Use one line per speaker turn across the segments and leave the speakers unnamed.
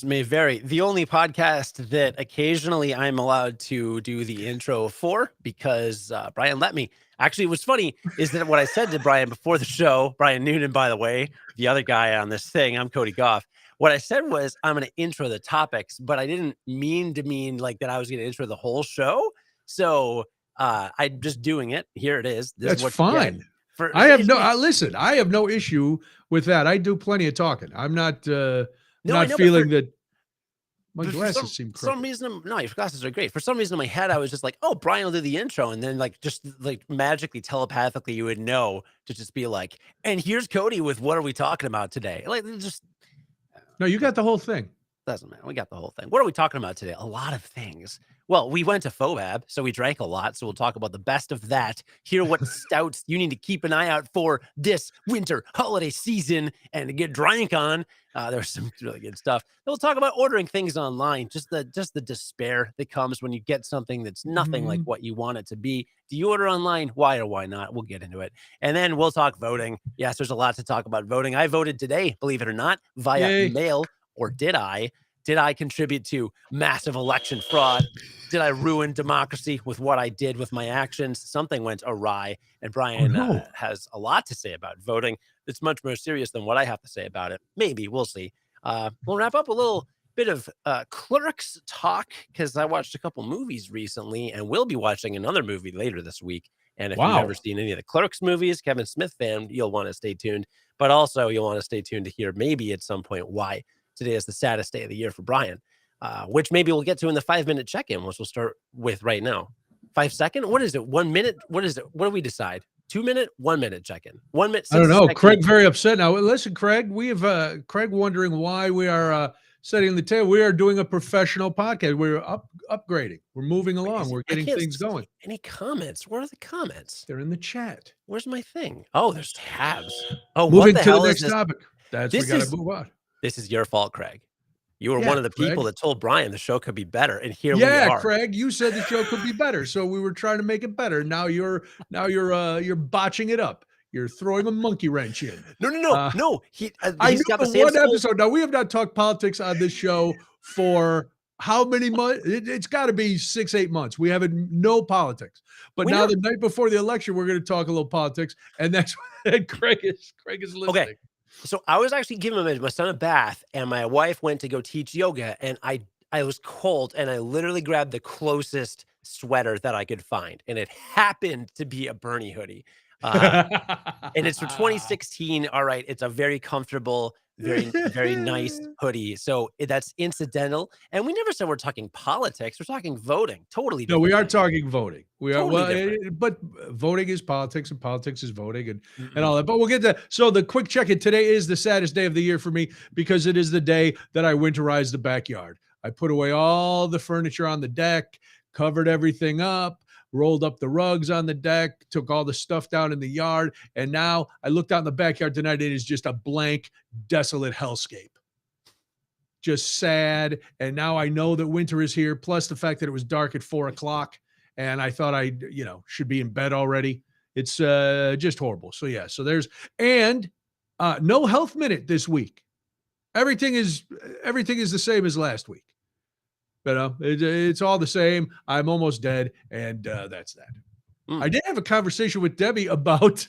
may vary. The only podcast that occasionally I'm allowed to do the intro for because Brian let me. Actually, what's funny is that what I said to Brian before the show, Brian Noonan, by the way, the other guy on this thing, I'm Cody Gough. What I said was I'm going to intro the topics, but I didn't mean like that I was going to intro the whole show. So I'm just doing it. Here it is. This is
That's
what you get.
fine. Listen, I have no issue with that. I do plenty of talking. I'm not
No, I know,
feeling that my
but
glasses seem crooked.
some reason, no, your glasses are great. For some reason in my head, I was just like, oh, Brian will do the intro. And then like, just like magically, telepathically, you would know to just be like, and here's Cody with what are we talking about today? Like, just.
No, you got the whole thing.
Doesn't matter. We got the whole thing. What are we talking about today? A lot of things. Well, we went to FOBAB, so we drank a lot. So we'll talk about the best of that. Hear what stouts you need to keep an eye out for this winter holiday season and to get drank on. There's some really good stuff. Then we'll talk about ordering things online. Just the despair that comes when you get something that's nothing like what you want it to be. Do you order online? Why or why not? We'll get into it. And then we'll talk voting. Yes, there's a lot to talk about voting. I voted today, believe it or not, via mail. Or did I? Did I contribute to massive election fraud? Did I ruin democracy with what I did with my actions? Something went awry, and Brian has a lot to say about voting. It's much more serious than what I have to say about it. Maybe. We'll see. We'll wrap up a little bit of Clerks talk because I watched a couple movies recently, and we'll be watching another movie later this week. And if you've never seen any of the Clerks movies, Kevin Smith fan, you'll want to stay tuned. But also, you'll want to stay tuned to hear maybe at some point why today is the saddest day of the year for Brian, which maybe we'll get to in the 5-minute check-in, which we'll start with right now. 5 second? What is it? 1 minute? What is it? What do we decide? 2 minute? 1 minute check-in? 1 minute?
I don't know. Craig very upset now. Listen, Craig, we have Craig wondering why we are setting the table. We are doing a professional podcast. We're upgrading. We're moving along. We're getting things going.
Any comments? Where are the comments?
They're in the chat.
Where's my thing? Oh, there's tabs. Oh,
moving
what the
to
hell
the next
is this?
topic. That's we got to move on.
This is your fault, Craig. You were one of the people that told Brian the show could be better, and here we are.
Yeah, Craig, you said the show could be better, so we were trying to make it better. Now you're botching it up. You're throwing a monkey wrench in.
No.
I knew got the one episode. Now we have not talked politics on this show for how many months? It's got to be 6-8 months. We haven't no politics. But now the night before the election, we're going to talk a little politics, and that's what Craig is listening.
Okay. So I was actually giving my son a bath, and my wife went to go teach yoga, and I was cold, and I literally grabbed the closest sweater that I could find, and it happened to be a Bernie hoodie. And it's from 2016. All right, it's a very comfortable, very nice hoodie. So that's incidental. And we never said we're talking politics. We're talking voting. Totally different.
No, we are talking voting. We are but voting is politics, and politics is voting, and all that. But we'll get to so the quick check-in. Today is the saddest day of the year for me because it is the day that I winterized the backyard. I put away all the furniture on the deck, covered everything up, rolled up the rugs on the deck, took all the stuff down in the yard, and now I looked out in the backyard tonight. It is just a blank, desolate hellscape. Just sad, and now I know that winter is here, plus the fact that it was dark at 4 o'clock, and I thought I should be in bed already. It's just horrible. So yeah, so there's no health minute this week. Everything is the same as last week. But it's all the same. I'm almost dead, and that's that. I did have a conversation with Debbie about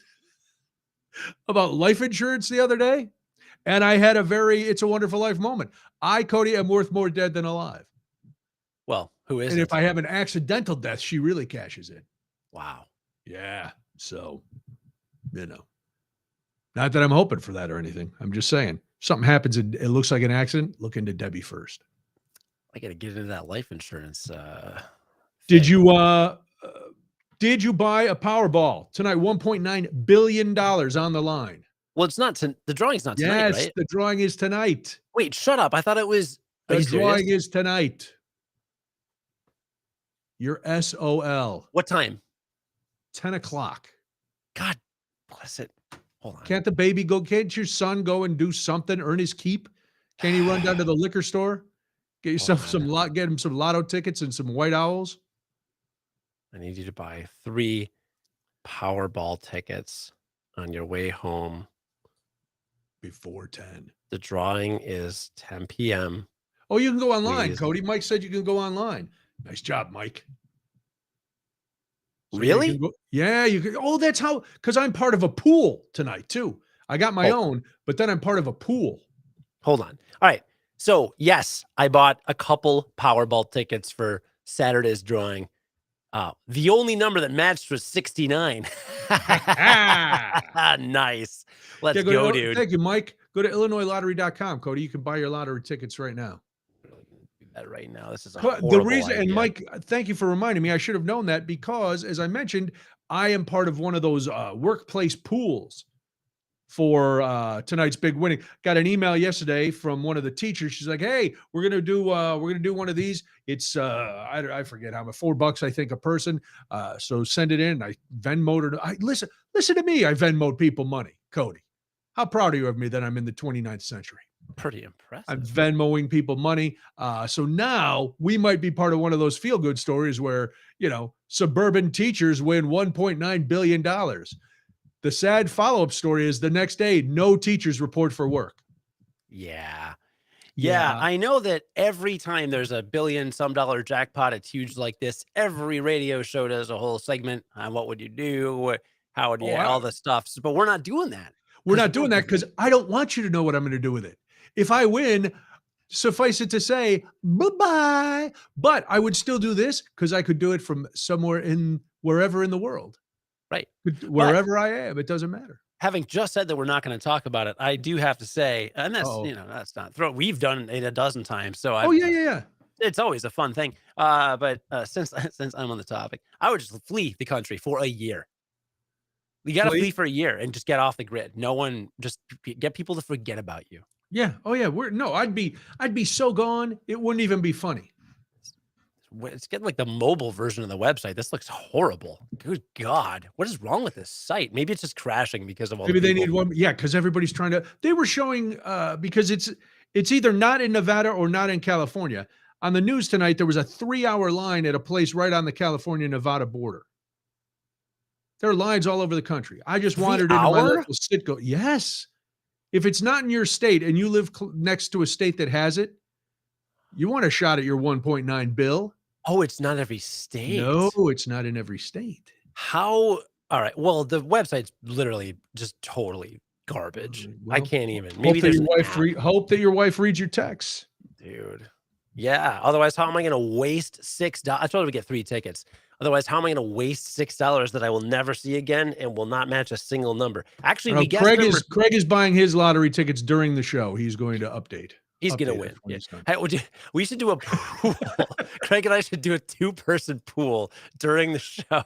life insurance the other day, and I had a very It's a Wonderful Life moment. I, Cody, am worth more dead than alive.
Well, who is?
And if I have an accidental death, she really cashes in.
Wow.
Yeah. So, not that I'm hoping for that or anything. I'm just saying, something happens and it looks like an accident. Look into Debbie first.
I got to get into that life insurance.
Did you buy a Powerball tonight? $1.9 billion on the line.
Well, it's not. The drawing's not tonight, right?
Yes, the drawing is tonight.
Wait, shut up. I thought it was.
The drawing is tonight. Your SOL.
What time?
10 o'clock.
God bless it. Hold on.
Can't your son go and do something, earn his keep? Can he run down to the liquor store? Get yourself get him some lotto tickets and some white owls?
I need you to buy 3 Powerball tickets on your way home.
Before 10.
The drawing is 10 p.m.
Oh, you can go online,
Please.
Cody. Mike said you can go online. Nice job, Mike. So yeah, you can
Really?
go. Yeah, you can. Oh, that's how. Because I'm part of a pool tonight too. I got my
Oh,
own, but then I'm part of a pool.
hold on. All right. So yes, I bought a couple Powerball tickets for Saturday's drawing. The only number that matched was 69. Nice.
Yeah,
Let's
go to.
go, dude.
Thank you, Mike. Go to IllinoisLottery.com, Cody. You can buy your lottery tickets right now.
Really gonna do that right now. This is a
The
horrible
reason, and
idea.
Mike, thank you for reminding me. I should have known that because, as I mentioned, I am part of one of those workplace pools for tonight's big winning. Got an email yesterday from one of the teachers. She's like, "Hey, we're gonna do one of these. It's I forget how much, $4 I think a person. So send it in." I Venmoed her. Listen to me. I Venmoed people money, Cody. How proud are you of me that I'm in the 29th century?
Pretty
I'm
impressive.
Venmoing people money. So now we might be part of one of those feel good stories where, suburban teachers win $1.9 billion. The sad follow up story is the next day, no teachers report for work.
Yeah. Yeah,
Yeah.
I know that every time there's a billion some dollar jackpot, it's huge like this. Every radio show does a whole segment on what would you do, how would you,
Oh,
all the stuff. But we're not doing that
we're
because
not doing that because I don't want you to know what I'm going to do with it. If I win, suffice it to say, bye bye. But I would still do this because I could do it from wherever in the world,
right. But
wherever I am. It doesn't matter.
having just said that we're not going to talk about it, I do have to say, and that's
Oh,
that's not throw. We've done it a dozen times, so
oh
I've
yeah, yeah, yeah.
it's always a fun thing. But since since I'm on the topic, I would just flee the country for a year. You got to
Flee?
flee for a year and just get off the grid. No one, just get people to forget about you.
Yeah. Oh yeah. I'd be so gone. It wouldn't even be funny.
It's getting like the mobile version of the website. This looks horrible. Good God. What is wrong with this site? Maybe it's just crashing because of all the
Maybe they
people.
need one. Yeah, because everybody's trying to. They were showing because it's either not in Nevada or not in California. On the news tonight, there was a 3-hour line at a place right on the California-Nevada border. There are lines all over the country. I just
Three
wandered into my
hour?
local Citgo. Yes, if it's not in your state and you live next to a state that has it, you want a shot at your 1.9 bill.
Oh, it's not every
No,
state.
it's not in every state.
How? All right. Well, the website's literally just totally garbage. I
Well,
can't even.
hope
Maybe
that
there's
your
an
wife
app,
hope that your wife reads your texts.
dude. Yeah. Otherwise, how am I going to waste $6? I told her to get 3 tickets. Otherwise, how am I going to waste $6 that I will never see again and will not match a single number? Actually, we guessed number.
Craig is buying his lottery tickets during the show. He's going to
He's gonna
update us
win.
when
Yeah.
he's done.
Hey, we should do a pool. Craig and I should do a 2-person pool during the show.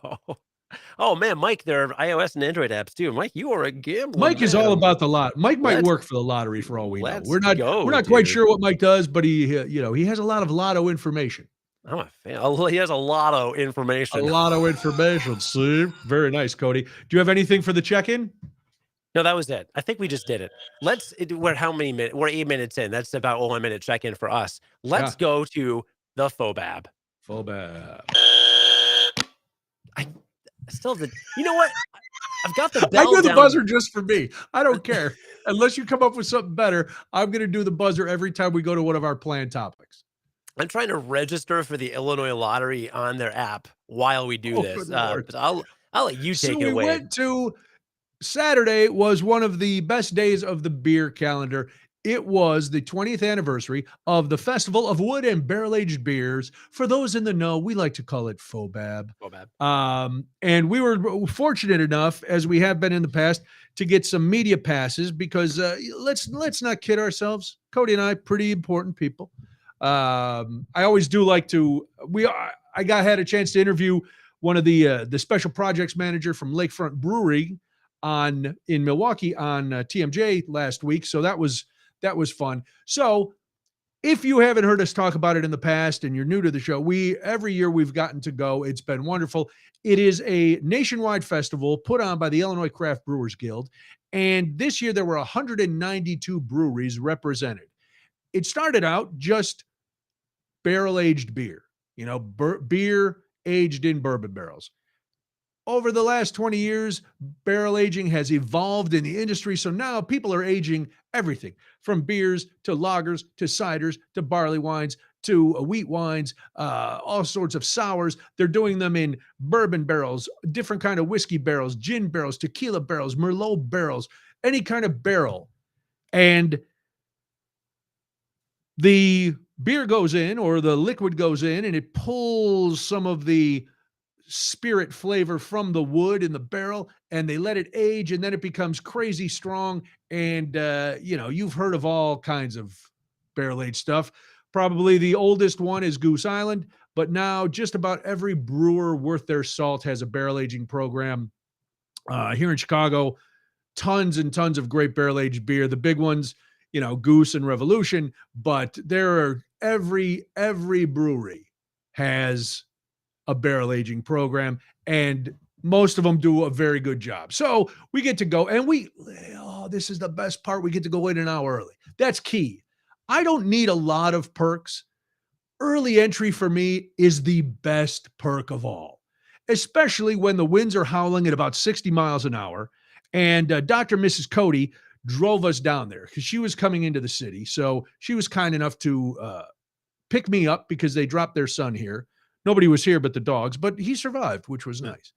Oh man, Mike, there are iOS and Android apps too. Mike, you are a gambling
Mike is all
man.
about the lot. Mike might
Let's
work for the lottery for all we know.
let's
We're
go,
not quite
dude.
sure what Mike does, but he has a lot of lotto information.
I'm a fan. Oh, he has a lot of
A
information.
lot of information. See, very nice, Cody. Do you have anything for the check-in?
No, that was it. I think we just did it. We're how many minutes? We're 8 minutes in. That's about 1 minute check-in for us. Let's
Yeah.
go to the Phobab.
Full bad.
I still the. You know what? I've got the
I
bell
do the
down.
buzzer just for me. I don't care. Unless you come up with something better, I'm going to do the buzzer every time we go to one of our planned topics.
I'm trying to register for the Illinois Lottery on their app while we do
Oh,
this.
good Lord.
But I'll let you
So
take it
we
away.
went to Saturday was one of the best days of the beer calendar. It was the 20th anniversary of the Festival of Wood and Barrel-Aged Beers. For those in the know, we like to call it FOBAB. And we were fortunate enough, as we have been in the past, to get some media passes because let's not kid ourselves. Cody and I, pretty important people. I always do like to. Had a chance to interview one of the special projects manager from Lakefront Brewery in Milwaukee on TMJ last week. So that was fun. So if you haven't heard us talk about it in the past and you're new to the show, every year we've gotten to go. It's been wonderful. It is a nationwide festival put on by the Illinois Craft Brewers Guild. And this year there were 192 breweries represented. It started out just barrel-aged beer, beer aged in bourbon barrels. over the last 20 years, barrel aging has evolved in the industry. So now people are aging everything from beers to lagers to ciders to barley wines to wheat wines, all sorts of sours. They're doing them in bourbon barrels, different kind of whiskey barrels, gin barrels, tequila barrels, Merlot barrels, any kind of barrel. And the beer goes in or the liquid goes in and it pulls some of the spirit flavor from the wood in the barrel and they let it age and then it becomes crazy strong. And, you've heard of all kinds of barrel aged stuff. Probably the oldest one is Goose Island, but now just about every brewer worth their salt has a barrel aging program. Here in Chicago, tons and tons of great barrel aged beer. The big ones, Goose and Revolution, but there are every brewery has a barrel aging program, and most of them do a very good job. So we get to go, and this is the best part. We get to go in an hour early. That's key. I don't need a lot of perks. Early entry for me is the best perk of all, especially when the winds are howling at about 60 miles an hour. And Dr. and Mrs. Cody drove us down there because she was coming into the city. So she was kind enough to pick me up because they dropped their son here. Nobody was here but the dogs, but he survived, which was nice.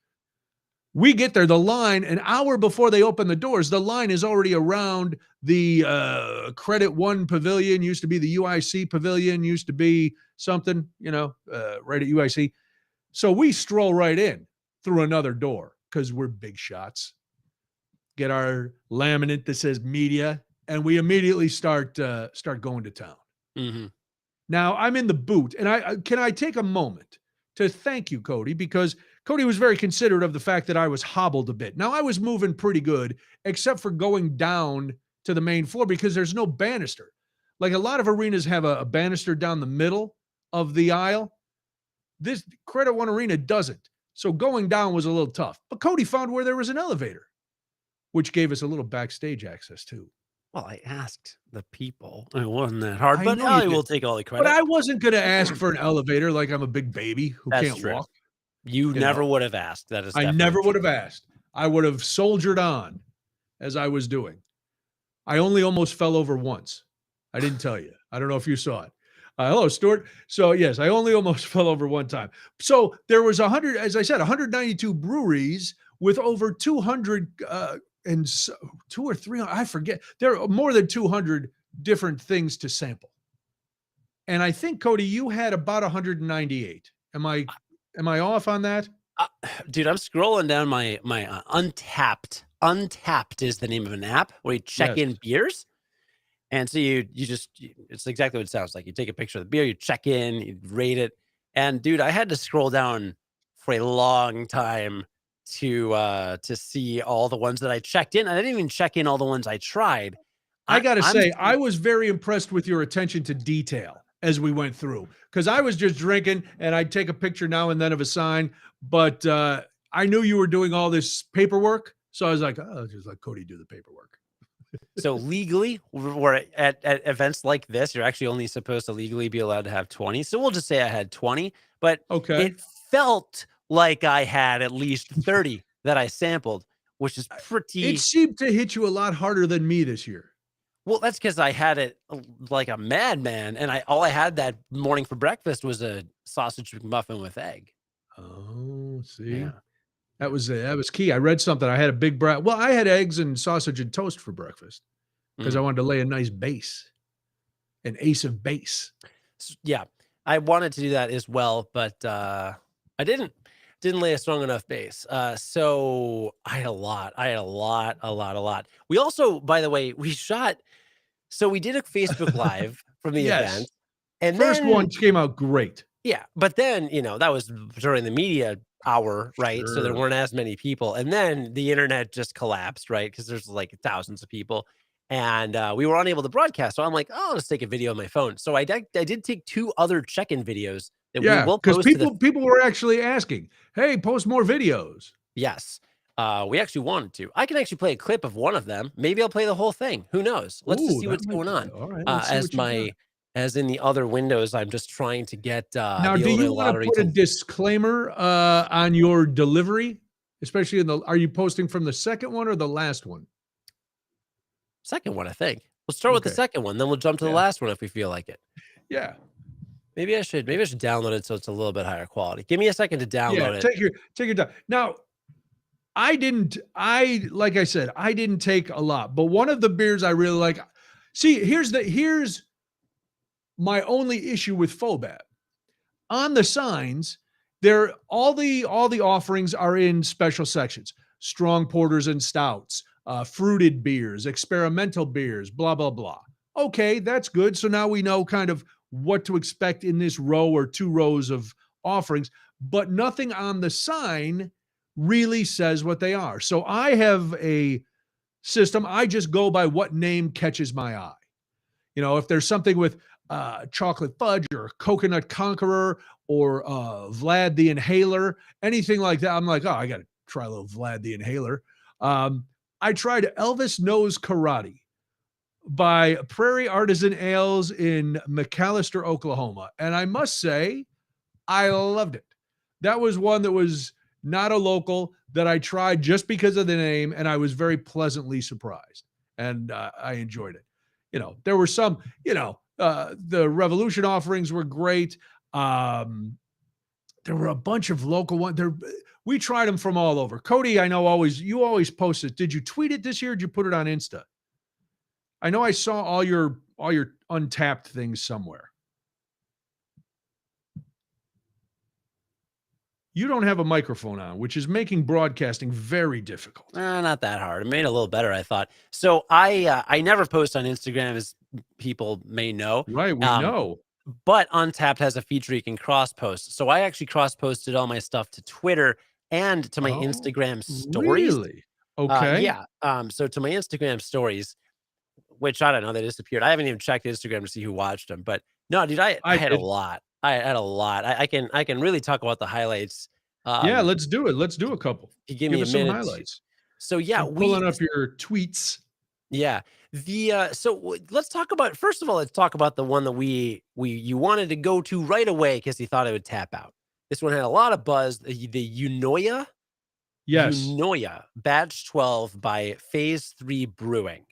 We get there, the line, an hour before they open the doors, the line is already around the Credit One Pavilion, used to be the UIC Pavilion, used to be something, right at UIC. So we stroll right in through another door because we're big shots. Get our laminate that says media, and we immediately start going to town.
Mm-hmm.
Now I'm in the booth, and I take a moment to thank you, Cody, because Cody was very considerate of the fact that I was hobbled a bit. Now I was moving pretty good, except for going down to the main floor because there's no banister. Like a lot of arenas have a banister down the middle of the aisle. This Credit One Arena doesn't. So going down was a little tough. But Cody found where there was an elevator, which gave us a little backstage access too.
Well, I asked the people. It wasn't that hard,
I
but
know
I
you
will
did.
take all the credit.
But I wasn't going to ask for an elevator like I'm a big baby who
That's
can't
true.
walk.
You never would have asked. That is
I
definitely
never
true.
would have asked. I would have soldiered on as I was doing. I only almost fell over once. I didn't tell you. I don't know if you saw it. Hello, Stuart. So yes, I only almost fell over one time. So there was 100, as I said, 192 breweries with over 200 and 2 or 3, I forget. There are more than 200 different things to sample. And I think, Cody, you had about 198. Am I off on that?
Dude, I'm scrolling down my Untapped. Untapped is the name of an app where you check in beers. And so you just, it's exactly what it sounds like. You take a picture of the beer, you check in, you rate it. And dude, I had to scroll down for a long time to see all the ones that I checked in. I didn't even check in all the ones I tried.
I got to say, I was very impressed with your attention to detail as we went through, because I was just drinking and I'd take a picture now and then of a sign, but I knew you were doing all this paperwork. So I was like, oh, just let Cody do the paperwork.
So legally, we're at events like this, you're actually only supposed to legally be allowed to have 20. So we'll just say I had 20, but it felt like I had at least 30 that I sampled, which is pretty.
It seemed to hit you a lot harder than me this year.
Well, that's because I had it like a madman, and all I had that morning for breakfast was a sausage muffin with egg.
Oh, see, yeah. That was key. I read something. I had a big well, I had eggs and sausage and toast for breakfast because I wanted to lay a nice base, an ace of base.
Yeah, I wanted to do that as well, but I didn't lay a strong enough base. So I had a lot. We also, by the way, so we did a Facebook Live from the event. And
first one came out great.
Yeah, but then, that was during the media hour, right? Sure. So there weren't as many people. And then the internet just collapsed, right? Because there's like thousands of people. And we were unable to broadcast. So I'm like, oh, I'll just take a video on my phone. So I did take 2 other check-in videos that we will post.
Because people were actually asking, hey, post more videos.
Yes. We actually wanted to. I can actually play a clip of one of them. Maybe I'll play the whole thing. Who knows? Let's just see what's going on.
All right.
As in the other windows, I'm just trying to get
now, do you want to put a disclaimer on your delivery? especially are you posting from the second one or the last one?
Second one, I think. Let's start with the second one, then we'll jump to the last one if we feel like it.
Yeah.
Maybe I should download it so it's a little bit higher quality. Give me a second to download it.
Take your time. Now, like I said, I didn't take a lot, but one of the beers I really like. See, here's my only issue with Fobab. On the signs, all the offerings are in special sections: strong porters and stouts, fruited beers, experimental beers, blah blah blah. Okay, that's good. So now we know kind of what to expect in this row or two rows of offerings, but nothing on the sign really says what they are. So I have a system. I just go by what name catches my eye. If there's something with chocolate fudge or coconut conqueror or Vlad the Inhaler, anything like that, I'm like, oh, I got to try a little Vlad the Inhaler. I tried Elvis Knows Karate by Prairie Artisan Ales in McAllister, Oklahoma. And I must say, I loved it. That was one that was not a local that I tried just because of the name, and I was very pleasantly surprised. And I enjoyed it. There were some, the Revolution offerings were great. There were a bunch of local ones. We tried them from all over. Cody, I know you always post it. Did you tweet it this year? Or did you put it on Insta? I know I saw all your Untapped things somewhere. You don't have a microphone on, which is making broadcasting very difficult.
Not that hard. It made it a little better, I thought. So I never post on Instagram, as people may know.
Right, we know.
But Untapped has a feature you can cross-post. So I actually cross-posted all my stuff to Twitter and to my Instagram stories.
Really? Okay.
Yeah. So to my Instagram stories, which I don't know, they disappeared. I haven't even checked Instagram to see who watched them. But no, dude, I had a lot. I had a lot. I can really talk about the highlights.
Yeah, let's do it. Let's do a couple.
Give me a minute.
Some highlights.
So yeah,
pulling up your tweets.
Yeah. Let's talk about, first of all, let's talk about the one that you wanted to go to right away because you thought it would tap out. This one had a lot of buzz. The Unoya.
Yes.
Unoya Batch 12 by Phase 3 Brewing.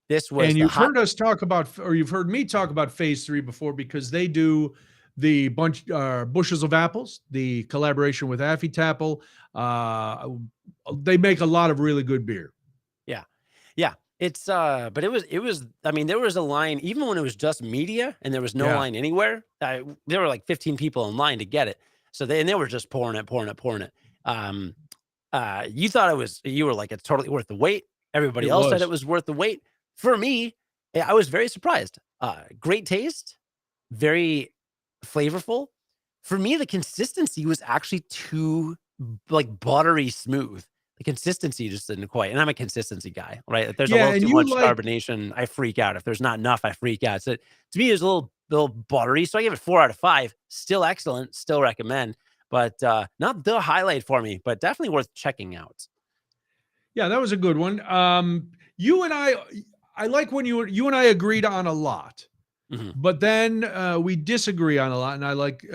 This was,
and you've heard us talk about, or you've heard me talk about Phase 3 before, because they do the bushels of apples, the collaboration with Affy Tapple. They make a lot of really good beer.
Yeah. Yeah. It's but it was I mean, there was a line even when it was just media and there was no line anywhere. There were like 15 people in line to get it. So they were just pouring it. You thought you were like, it's totally worth the wait. Everybody else said it was worth the wait. For me, I was very surprised. Great taste, very flavorful. For me, the consistency was actually too like buttery smooth. The consistency just didn't quite. And I'm a consistency guy, right? If there's a little too much carbonation, I freak out. If there's not enough, I freak out. So to me, it's a little buttery. So I give it 4 out of 5. Still excellent. Still recommend. But not the highlight for me, but definitely worth checking out.
Yeah, that was a good one. You and I like when you and I agreed on a lot, but then we disagree on a lot, and I like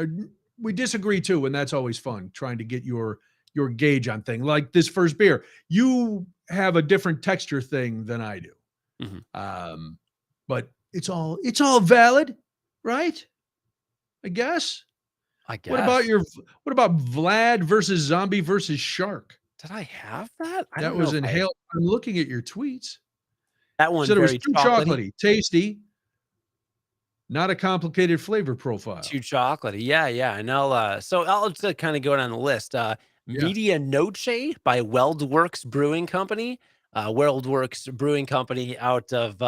we disagree too, and that's always fun trying to get your gauge on things. Like this first beer, you have a different texture thing than I do, but it's all valid, right? I guess. What about Vlad versus Zombie versus Shark?
Did I have that?
That was inhaled. I'm looking at your tweets.
That one
said it was too chocolatey, tasty, not a complicated flavor profile.
Too chocolatey. Yeah. And so I'll just kind of go down the list. Media Noche by Weldworks Brewing Company. Weldworks Brewing Company out of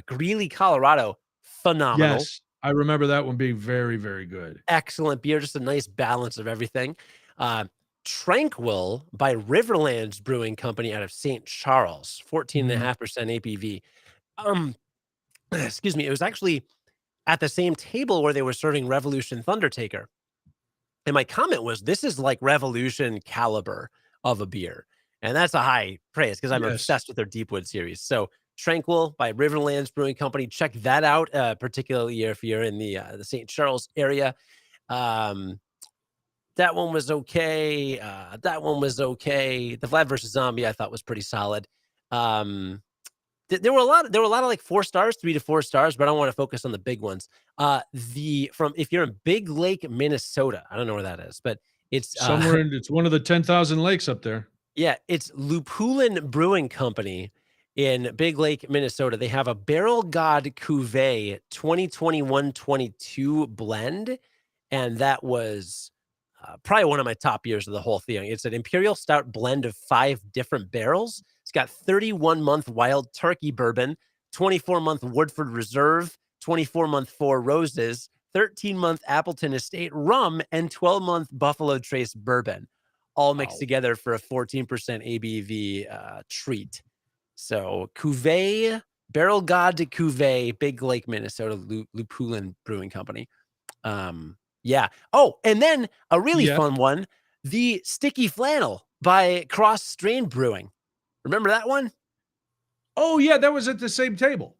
Greeley, Colorado. Phenomenal.
Yes, I remember that one being very, very good.
Excellent beer. Just a nice balance of everything. Tranquil by Riverlands Brewing Company out of St. Charles, 14.5% ABV. Excuse me. It was actually at the same table where they were serving Revolution Thundertaker. And my comment was, this is like Revolution caliber of a beer. And that's a high praise because I'm obsessed with their Deepwood series. So Tranquil by Riverlands Brewing Company. Check that out, particularly if you're in the St. Charles area. That one was okay. That one was okay. The Vlad versus Zombie I thought was pretty solid. There were a lot of like 4 stars, 3 to 4 stars, but I don't want to focus on the big ones. If you're in Big Lake, Minnesota, I don't know where that is, but it's
somewhere it's one of the 10,000 lakes up there.
Yeah, it's Lupulin Brewing Company in Big Lake, Minnesota. They have a Barrel God Cuvée 2021-22 blend, and that was probably one of my top years of the whole thing. It's an Imperial Stout blend of 5 different barrels. It's got 31-month Wild Turkey Bourbon, 24-month Woodford Reserve, 24-month Four Roses, 13-month Appleton Estate Rum, and 12-month Buffalo Trace Bourbon, all mixed together for a 14% ABV treat. So Cuvée, Barrel God to Cuvée, Big Lake, Minnesota, Lupulin Brewing Company. Yeah. Oh, and then a really fun one, the Sticky Flannel by Cross Strain Brewing. Remember that one?
Oh, yeah, that was at the same table.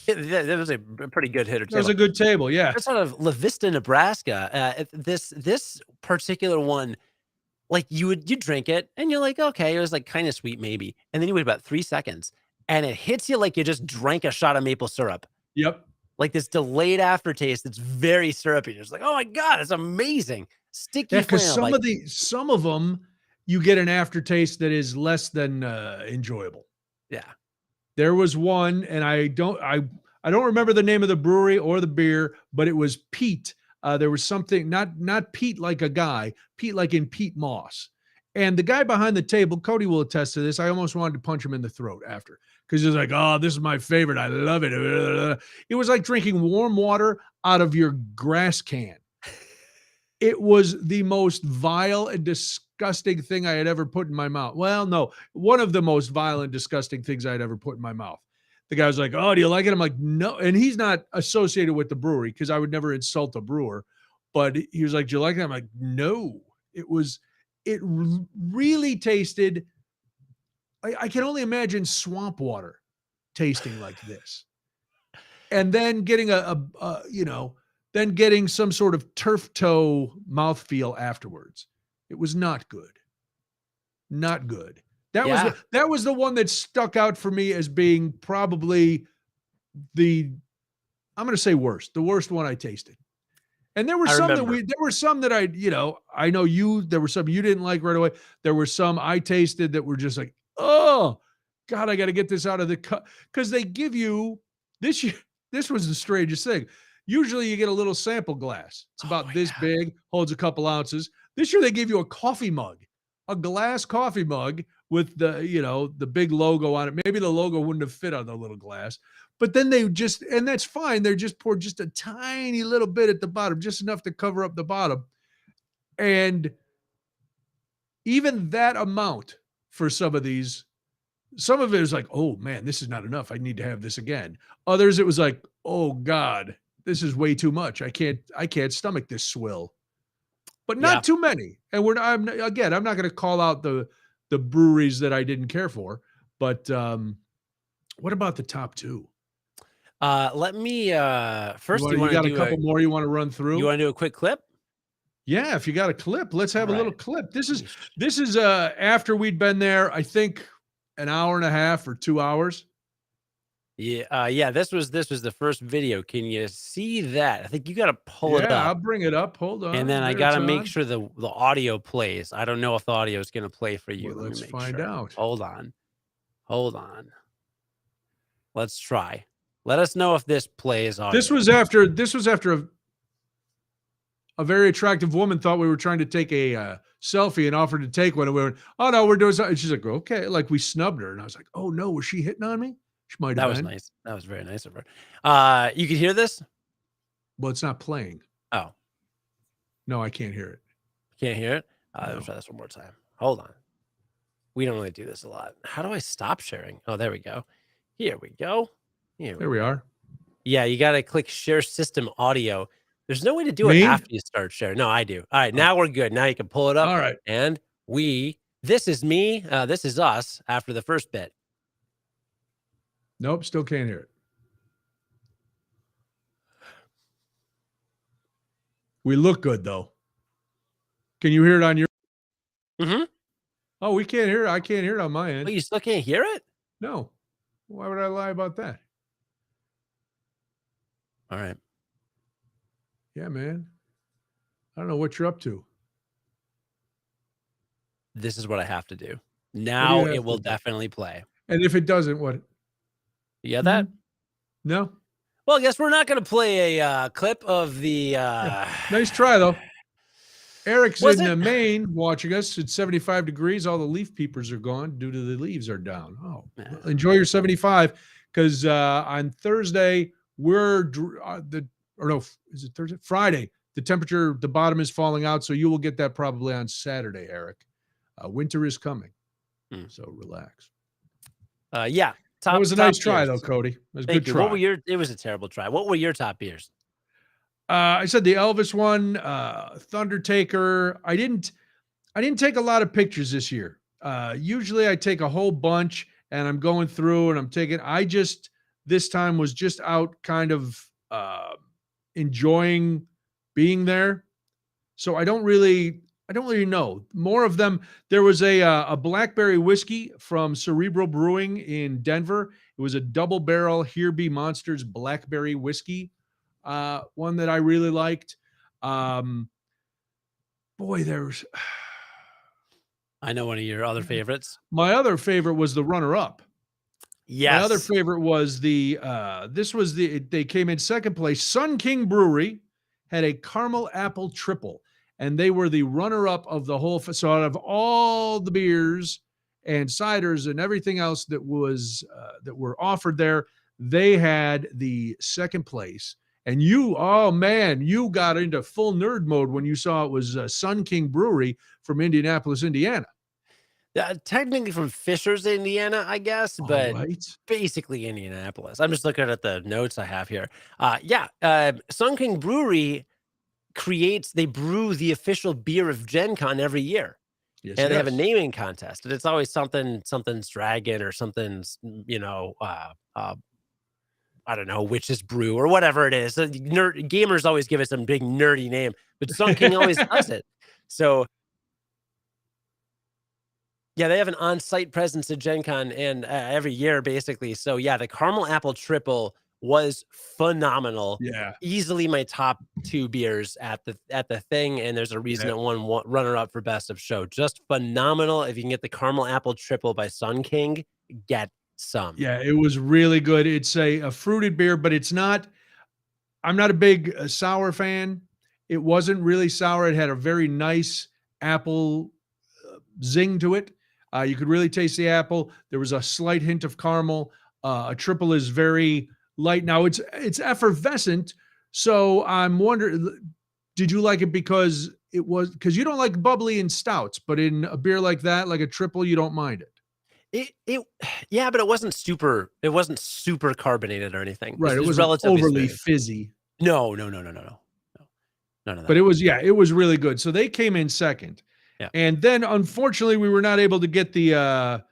That was a pretty good hitter.
That was a good table, yeah.
That's out of La Vista, Nebraska. This particular one, like you drink it and you're like, okay, it was like kind of sweet maybe. And then you wait about 3 seconds and it hits you like you just drank a shot of maple syrup.
Yep.
Like this delayed aftertaste that's very syrupy. You're just like, oh my God, it's amazing. Sticky flannel.
Because some of them you get an aftertaste that is less than enjoyable.
Yeah.
There was one, and I don't remember the name of the brewery or the beer, but it was Pete. There was something, not Pete like a guy, Pete like in Pete Moss. And the guy behind the table, Cody will attest to this. I almost wanted to punch him in the throat after, because he was like, oh, this is my favorite. I love it. It was like drinking warm water out of your grass can. It was the most vile and disgusting thing I had ever put in my mouth. Well, no, one of the most vile and disgusting things I had ever put in my mouth. The guy was like, oh, do you like it? I'm like, no. And he's not associated with the brewery because I would never insult a brewer. But he was like, do you like it? I'm like, no. It really tasted, I can only imagine swamp water tasting like this. And then getting then getting some sort of turf toe mouthfeel afterwards. It was not good. Not good. That was the one that stuck out for me as being probably the worst one I tasted. And there were some that I know there were some you didn't like right away. There were some I tasted that were just like, oh God, I got to get this out of the cup. Because they give you this year. This was the strangest thing. Usually you get a little sample glass. It's about this big, holds a couple ounces. This year they gave you a coffee mug, a glass coffee mug with the big logo on it. Maybe the logo wouldn't have fit on the little glass, but then and that's fine. They just poured just a tiny little bit at the bottom, just enough to cover up the bottom. And even that amount for some of these, some of it is like, oh man, this is not enough. I need to have this again. Others, it was like, oh God, this is way too much. I can't stomach this swill. But not too many. And I'm not going to call out the breweries that I didn't care for. But what about the top 2?
Let me first.
You got a couple more you want to run through?
You want to do a quick clip?
Yeah, if you got a clip, let's have a little clip. This is after we'd been there, I think an hour and a half or 2 hours.
Yeah. This was the first video. Can you see that? I think you got to pull it up.
Yeah, I'll bring it up. Hold on.
And then I got to make sure the audio plays. I don't know if the audio is going to play for you.
Well, let's find out.
Hold on. Let's try. Let us know if this plays audio.
This was after a very attractive woman thought we were trying to take a selfie and offered to take one. And we went, oh no, we're doing something. And she's like, okay. Like we snubbed her. And I was like, oh no, was she hitting on me? She might have been.
That was nice. That was very nice of her. You can hear this?
Well, it's not playing.
Oh.
No, I can't hear it.
Can't hear it? Let's try this one more time. Hold on. We don't really do this a lot. How do I stop sharing? Oh, there we go. Here we go.
There we are.
Yeah, you got to click share system audio. There's no way to do it after you start sharing. No, I do. All right, now we're good. Now you can pull it up.
All right.
And this is me. This is us after the first bit.
Nope, still can't hear it. We look good, though. Can you hear it on your?
Mm-hmm.
Oh, we can't hear it. I can't hear it on my end.
Oh, you still can't hear it?
No. Why would I lie about that?
All right.
Yeah, man. I don't know what you're up to.
This is what I have to do.
What do you
Now
have
it
to
will
do?
definitely play.
And if it doesn't, what?
You get that?
No.
Well, I guess we're not going to play a clip of the.
Yeah. Nice try, though. Eric's
Was
in
it?
Maine watching us. It's 75 degrees. All the leaf peepers are gone due to the leaves are down. Oh,
Yeah.
enjoy your 75 because on Thursday, is it Thursday? Friday, the temperature, the bottom is falling out. So you will get that probably on Saturday, Eric. Winter is coming. So relax.
Yeah.
That was a nice try,
beers.
though, Cody. It was a
Thank
good
you.
try.
What were your? It was a terrible try. What were your top beers?
I said the Elvis one, Thundertaker. I didn't take a lot of pictures this year. Usually I take a whole bunch and I'm going through and I'm taking. This time was just out kind of enjoying being there. So I don't really know. More of them. There was a blackberry whiskey from Cerebral Brewing in Denver. It was a double barrel Here Be Monsters blackberry whiskey. One that I really liked. There's.
I know one of your other favorites.
My other favorite was the runner-up.
Yes.
My other favorite was they came in second place. Sun King Brewery had a caramel apple triple, and they were the runner-up of the whole. So out of all the beers and ciders and everything else that were offered there, they had the second place. And you got into full nerd mode when you saw it was Sun King Brewery from Indianapolis, Indiana.
Technically from Fishers, Indiana, I guess, but basically Indianapolis. I'm just looking at the notes I have here. Sun King Brewery they brew the official beer of Gen Con every year. Yes, and they have a naming contest, and it's always something's dragon or something's, I don't know, Witch's Brew or whatever it is. Gamers always give it some big nerdy name, but Sun King always does it. So, yeah, they have an on-site presence at Gen Con and every year, basically. So, yeah, the Caramel Apple Triple was phenomenal.
Yeah,
easily my top 2 beers at the thing, and there's a reason it won runner-up for best of show. Just phenomenal. If you can get the Caramel Apple Triple by Sun King, get some.
Yeah, it was really good. It's a fruited beer, but it's not. I'm not a big sour fan. It wasn't really sour. It had a very nice apple zing to it. You could really taste the apple. There was a slight hint of caramel. A triple is very light. Now it's effervescent. So I'm wondering, did you like it because you don't like bubbly and stouts, but in a beer like that, like a triple, you don't mind it?
Yeah, but it wasn't super carbonated or anything.
Right. It was
relatively
overly
smooth.
fizzy.
No. None of that.
But it was really good. So they came in second.
Yeah.
And then unfortunately we were not able to get the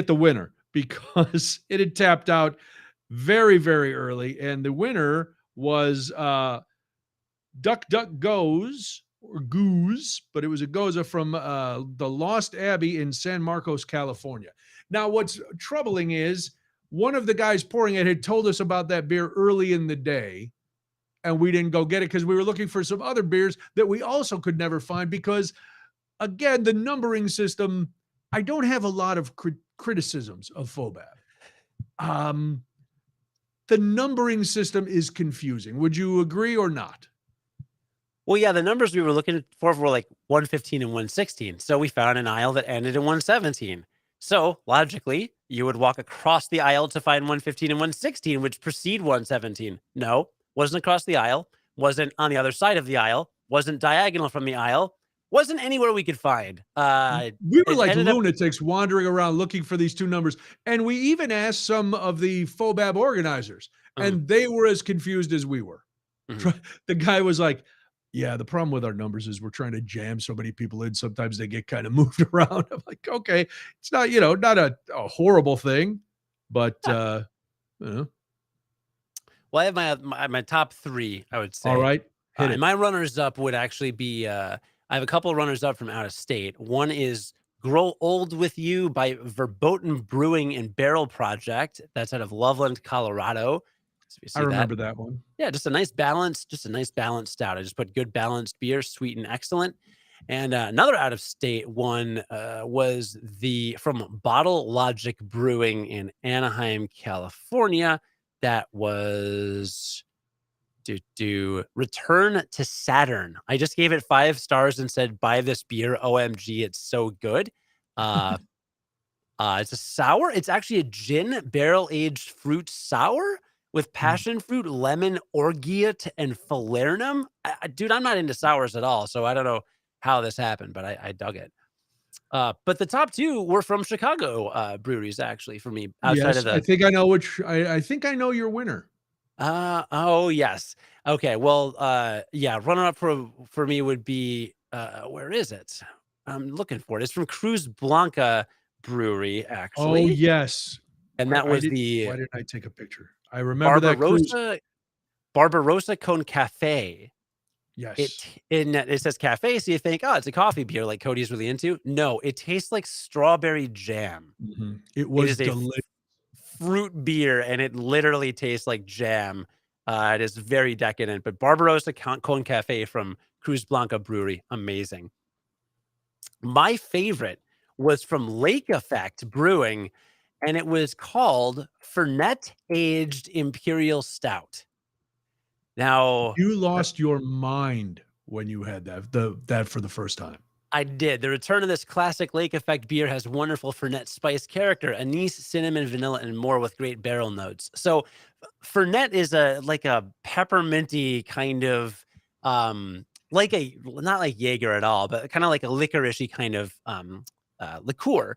winner because it had tapped out very, very early. And the winner was Duck Goes or Goose, but it was a Goza from the Lost Abbey in San Marcos, California. Now, what's troubling is one of the guys pouring it had told us about that beer early in the day, and we didn't go get it because we were looking for some other beers that we also could never find because, again, the numbering system, I don't have a lot of criticisms of FOBAB. The numbering system is confusing. Would you agree or not?
Well, yeah, the numbers we were looking for were like 115 and 116. So we found an aisle that ended in 117. So logically, you would walk across the aisle to find 115 and 116, which precede 117. No, wasn't across the aisle, wasn't on the other side of the aisle, wasn't diagonal from the aisle, wasn't anywhere we could find.
We were like lunatics wandering around looking for these two numbers. And we even asked some of the FOBAB organizers, and they were as confused as we were. The guy was like, yeah, the problem with our numbers is we're trying to jam so many people in. Sometimes they get kind of moved around. I'm like, okay, it's not, not a horrible thing, but,
Well, I have my top 3, I would say.
All right.
And my runners up would actually be I have a couple of runners up from out of state. One is Grow Old With You by Verboten Brewing and Barrel Project. That's out of Loveland, Colorado. So you
I
see that.
remember that one.
Yeah, just a nice balanced stout. I just put good balanced beer, sweet and excellent. And another out of state one was from Bottle Logic Brewing in Anaheim, California. That was Return to Saturn. I just gave it 5 stars and said, buy this beer. OMG, it's so good. Uh, it's a sour. It's actually a gin barrel-aged fruit sour with passion fruit, lemon, orgeat, and falernum. Dude, I'm not into sours at all, so I don't know how this happened, but I dug it. But the top 2 were from Chicago breweries, actually, for me, outside of
Yes, I
the
think I know which. I think I know your winner.
oh, yes. Okay, well, yeah, runner-up for me would be, where is it? I'm looking for it. It's from Cruz Blanca Brewery,
Oh,
actually,
yes.
and that
I
was
did.
the
Why didn't I take a picture? I remember that cruise.
Barbarossa Barbarossa con Cafe.
Yes.
It says cafe, so you think, "Oh, it's a coffee beer like Cody's really into." No, it tastes like strawberry jam.
It
It
was
is a
delicious.
fruit beer, and it literally tastes like jam. It is very decadent, but Barbarossa Con Cafe from Cruz Blanca Brewery, amazing. My favorite was from Lake Effect Brewing, and it was called Fernet Aged Imperial Stout. Now,
You lost your mind when you had that for the first time.
I did. The return of this classic Lake Effect beer has wonderful Fernet spice character, anise, cinnamon, vanilla, and more with great barrel notes. So, Fernet is like a pepperminty kind of, like not like Jaeger at all, but kind of like a licoricey kind of liqueur.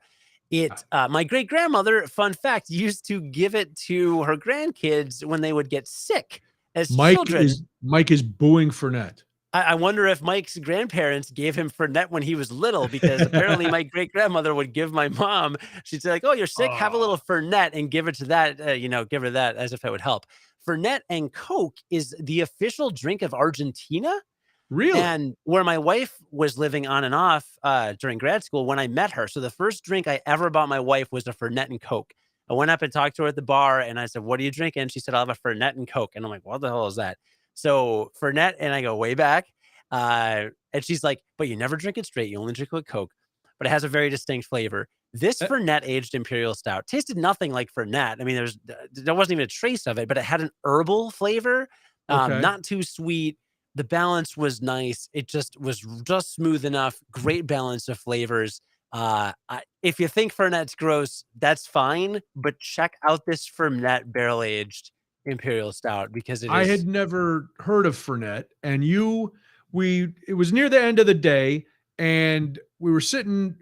My great grandmother, fun fact, used to give it to her grandkids when they would get sick as children.
Mike is booing Fernet.
I wonder if Mike's grandparents gave him Fernet when he was little, because apparently my great grandmother would give my mom. She'd say like, "Oh, you're sick. Have a little
Oh,
Fernet and give it to that. Give her that as if it would help." Fernet and Coke is the official drink of Argentina,
really?
and where my wife was living on and off during grad school when I met her. So the first drink I ever bought my wife was a Fernet and Coke. I went up and talked to her at the bar, and I said, "What are you drinking?" She said, "I'll have a Fernet and Coke." And I'm like, "What the hell is that?" So Fernet, and I go way back. And she's like, "But you never drink it straight. You only drink it with Coke." But it has a very distinct flavor. This
Uh,
Fernet aged Imperial Stout tasted nothing like Fernet. I mean, there wasn't even a trace of it, but it had an herbal flavor,
okay.
not too sweet. The balance was nice. It just was just smooth enough. Great balance of flavors. If you think Fernet's gross, that's fine, but check out this Fernet barrel aged Imperial Stout because it
I
is
had never heard of Fernet, and it was near the end of the day, and we were sitting.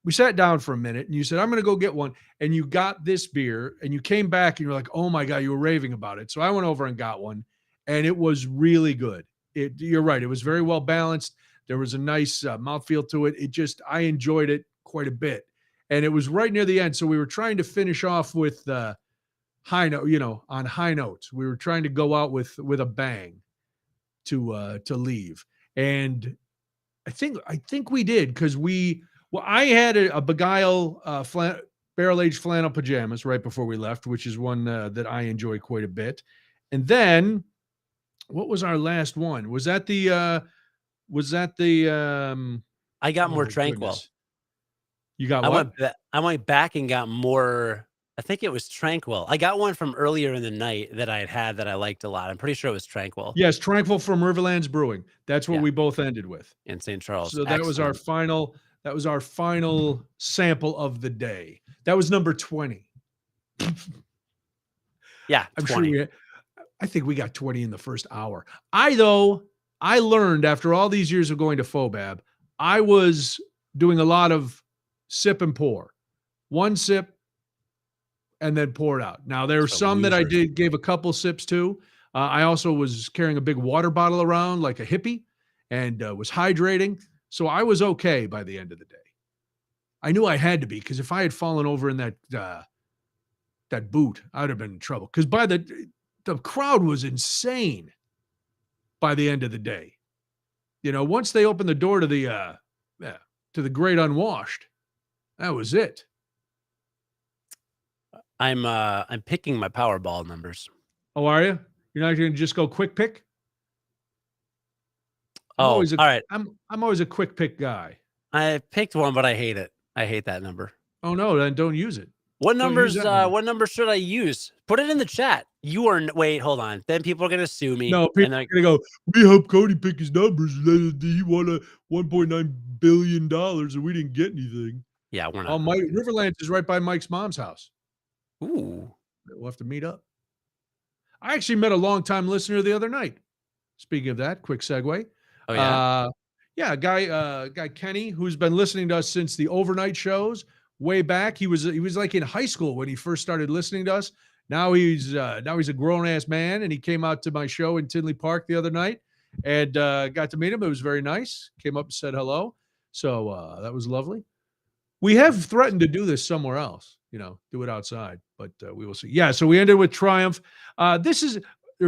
We sat down for a minute, and you said, "I'm going to go get one," and you got this beer, and you came back, and you're like, "Oh my god, you were raving about it." So I went over and got one, and it was really good. You're right; it was very well balanced. There was a nice mouthfeel to it. I enjoyed it quite a bit, and it was right near the end. So we were trying to finish off with high note, on high notes. We were trying to go out with a bang to leave, and I think we did because I had a Beguile barrel aged flannel pajamas right before we left, which is one that I enjoy quite a bit, and then what was our last one? Was that the
I got more
oh
tranquil.
goodness, you got what?
I went back and got more. I think it was Tranquil. I got one from earlier in the night that I had that I liked a lot. I'm pretty sure it was Tranquil.
Yes, Tranquil from Riverlands Brewing. That's what
Yeah,
we both ended with.
in St. Charles.
So
Excellent.
that was our final sample of the day. That was number 20.
Yeah,
I'm sure
20.
I think we got 20 in the first hour. I learned after all these years of going to Fobab, I was doing a lot of sip and pour. One sip and then pour it out. Now there are
It's for
some that I
losers.
gave a couple sips to. I also was carrying a big water bottle around like a hippie and was hydrating. So I was okay by the end of the day. I knew I had to be because if I had fallen over in that boot, I'd have been in trouble. Because by the crowd was insane by the end of the day. once they opened the door to the great unwashed, that was it.
I'm picking my Powerball numbers.
Oh, are you? You're not going to just go quick pick?
All right.
I'm always a quick pick guy.
I picked one, but I hate it. I hate that number.
Oh no, then don't use it.
What numbers? What number should I use? Put it in the chat. Wait, hold on. Then people are gonna sue me.
No, people are gonna go. We helped Cody pick his numbers. He won a $1.9 billion, and we didn't get anything.
Yeah, we're not.
Oh, Mike Riverlands is right by Mike's mom's house.
Ooh,
we'll have to meet up. I actually met a longtime listener the other night. Speaking of that, quick segue.
Oh yeah,
yeah, guy Kenny, who's been listening to us since the overnight shows way back. He was like in high school when he first started listening to us. Now he's a grown ass man, and he came out to my show in Tinley Park the other night and got to meet him. It was very nice. Came up and said hello. So that was lovely. We have threatened to do this somewhere else, do it outside, but we will see. Yeah, so we ended with Triumph. Or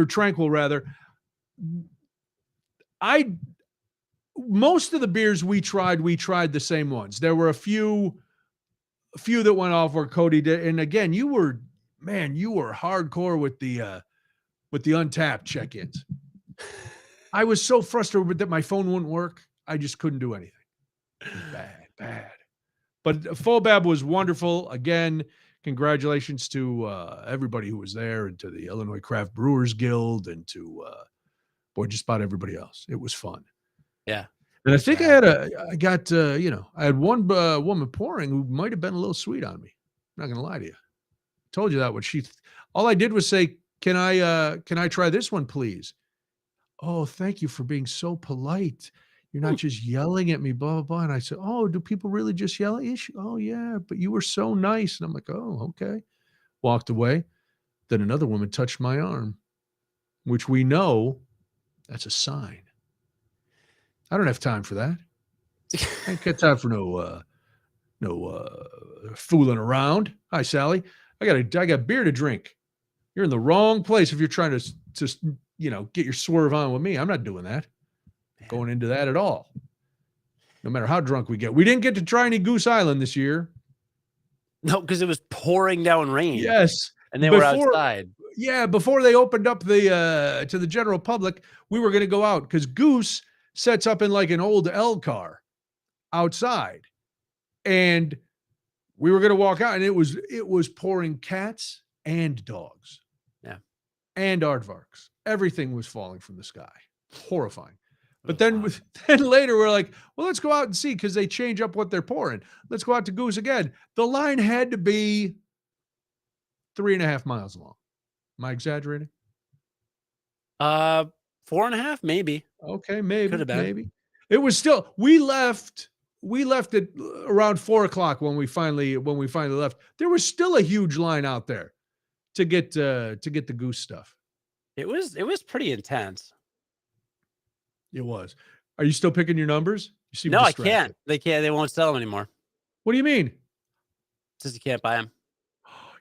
Tranquil rather. Most of the beers we tried the same ones. There were a few that went off where Cody did. And again, you were hardcore with the Untapped check-ins. I was so frustrated that my phone wouldn't work. I just couldn't do anything. Bad. But Fobab was wonderful. Again, congratulations to everybody who was there, and to the Illinois Craft Brewers Guild, and to just about everybody else. It was fun.
Yeah.
And I think I had one woman pouring who might have been a little sweet on me. I'm not going to lie to you. I told you that when all I did was say, can I try this one, please? Oh, thank you for being so polite. You're not just yelling at me, blah, blah, blah. And I said, oh, do people really just yell at you? Oh, yeah, but you were so nice. And I'm like, oh, okay. Walked away. Then another woman touched my arm, which we know that's a sign. I don't have time for that. I ain't got time for no fooling around. Hi, Sally. I got beer to drink. You're in the wrong place if you're trying to get your swerve on with me. I'm not doing that. Going into that at all. No matter how drunk we get. We didn't get to try any Goose Island this year.
No, because it was pouring down rain.
Yes.
And they were outside.
Yeah, before they opened up to the general public, we were going to go out because Goose sets up in like an old L car outside. And we were going to walk out, and it was pouring cats and dogs.
Yeah.
And aardvarks. Everything was falling from the sky. Horrifying. But then later we're like, well, let's go out and see, because they change up what they're pouring. Let's go out to Goose again. The line had to be 3.5 miles long. Am I exaggerating?
4.5, maybe.
Okay, maybe.
Could have been.
Maybe. It was still. We left at around 4:00 when we finally left. There was still a huge line out there to get the Goose stuff.
It was pretty intense.
It was. Are you still picking your numbers? You seem
no,
distracted.
I can't. They won't sell them anymore.
What do you mean?
Says you can't buy them.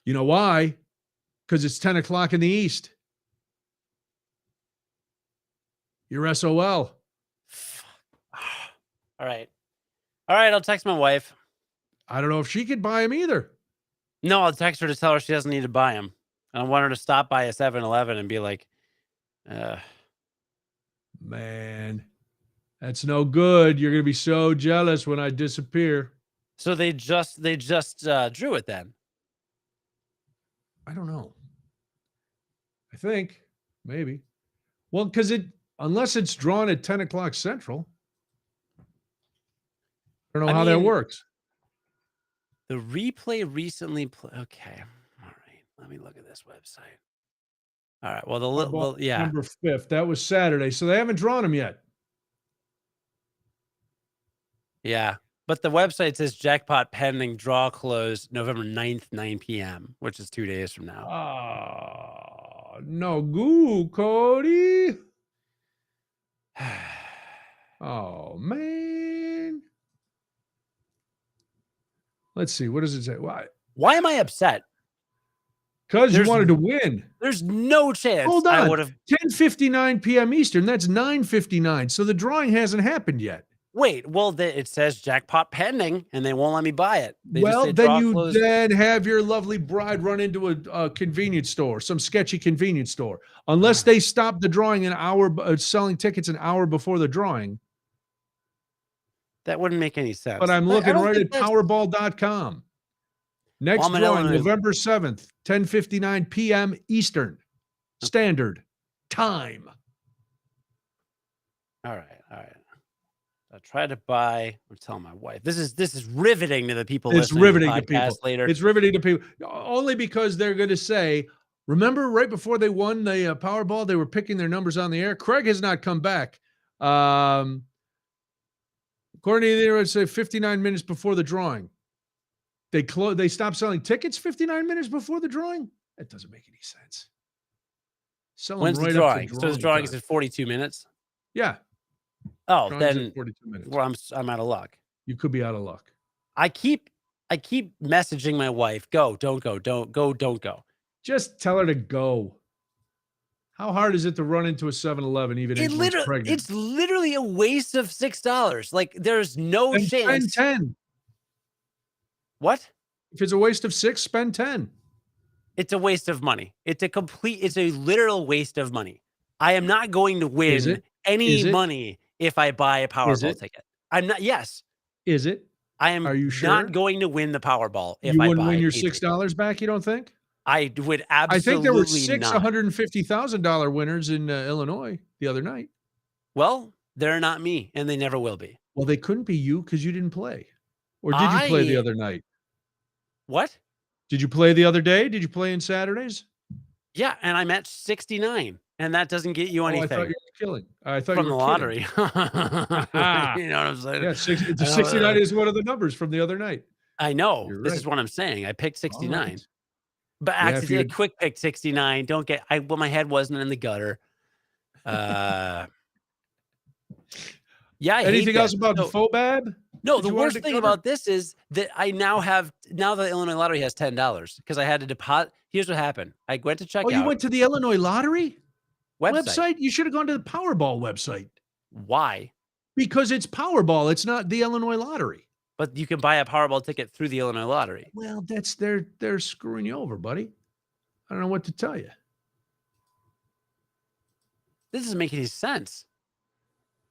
You know why? Because it's 10:00 in the East. You're SOL.
All right. I'll text my wife.
I don't know if she could buy them either.
No, I'll text her to tell her she doesn't need to buy them. I want her to stop by a 7-Eleven and be like,
man, that's no good. You're going to be so jealous when I disappear.
So they just drew it then.
I don't know. I think maybe. Well, because unless it's drawn at 10:00 Central. I don't know how that works.
The replay recently okay. All right. Let me look at this website. All right. Well, yeah.
November 5th. That was Saturday. So they haven't drawn them yet.
Yeah. But the website says jackpot pending, draw close November 9th, 9 p.m., which is 2 days from now.
Oh, no goo, Cody. Oh, man. Let's see. What does it say?
Why am I upset?
Because you wanted to win.
There's no chance
Hold on.
I would have.
10:59 p.m. Eastern. That's 9:59. So the drawing hasn't happened yet.
Wait, well, it says jackpot pending, and they won't let me buy it. They just
Well,
say
then
draw
you
closed.
then have your lovely bride run into a convenience store, some sketchy convenience store. Unless they stop the drawing an hour, selling tickets an hour before the drawing.
That wouldn't make any sense.
But I'm looking right at Powerball.com. Next drawing, November 7th, 10:59 p.m. Eastern Standard Time.
All right. I tried to buy. I'm telling my wife. This is riveting to the people listening to the podcast later.
It's riveting to people only because they're going to say, remember right before they won the Powerball, they were picking their numbers on the air. Craig has not come back. According to the internet, say 59 minutes before the drawing. They stopped selling tickets 59 minutes before the drawing? That doesn't make any sense.
When's the drawing? So the drawing is in 42 minutes?
Yeah.
Oh, then
42 minutes.
Well, I'm out of luck.
You could be out of luck.
I keep messaging my wife, go, don't go, don't go, don't go.
Just tell her to go. How hard is it to run into a 7-Eleven even if she's pregnant?
It's literally a waste of $6. Like there's no chance.
Spend 10.
What?
If it's a waste of 6, spend 10.
It's a waste of money. It's a literal waste of money. I am not going to win any money if I buy a Powerball ticket. I'm not. Yes.
Is it?
I am.
Are you sure?
Not going to win the Powerball if
you
I
wouldn't
buy
win your $6 back. You don't think?
I would absolutely.
I think there were 6 $150,000 winners in Illinois the other night.
Well, they're not me, and they never will be.
Well, they couldn't be you because you didn't play. Or did you play the other night?
What?
Did you play the other day? Did you play in Saturdays?
Yeah, and I'm at 69, and that doesn't get you anything.
I thought you were killing. I thought
from
you were
the lottery.
You
know what I'm saying?
Yeah, 69 is one of the numbers from the other night.
I know. This is what I'm saying. I picked 69. Right. But actually, I quick picked 69. My head wasn't in the gutter. Yeah.
Anything else about the FOBAB?
No, the worst thing about this is that I now the Illinois Lottery has $10 because I had to deposit. Here's what happened. I went to check out.
Oh, you went to the Illinois Lottery
website?
You should have gone to the Powerball website.
Why?
Because it's Powerball. It's not the Illinois Lottery.
But you can buy a Powerball ticket through the Illinois Lottery.
Well, they're screwing you over, buddy. I don't know what to tell you.
This doesn't make any sense.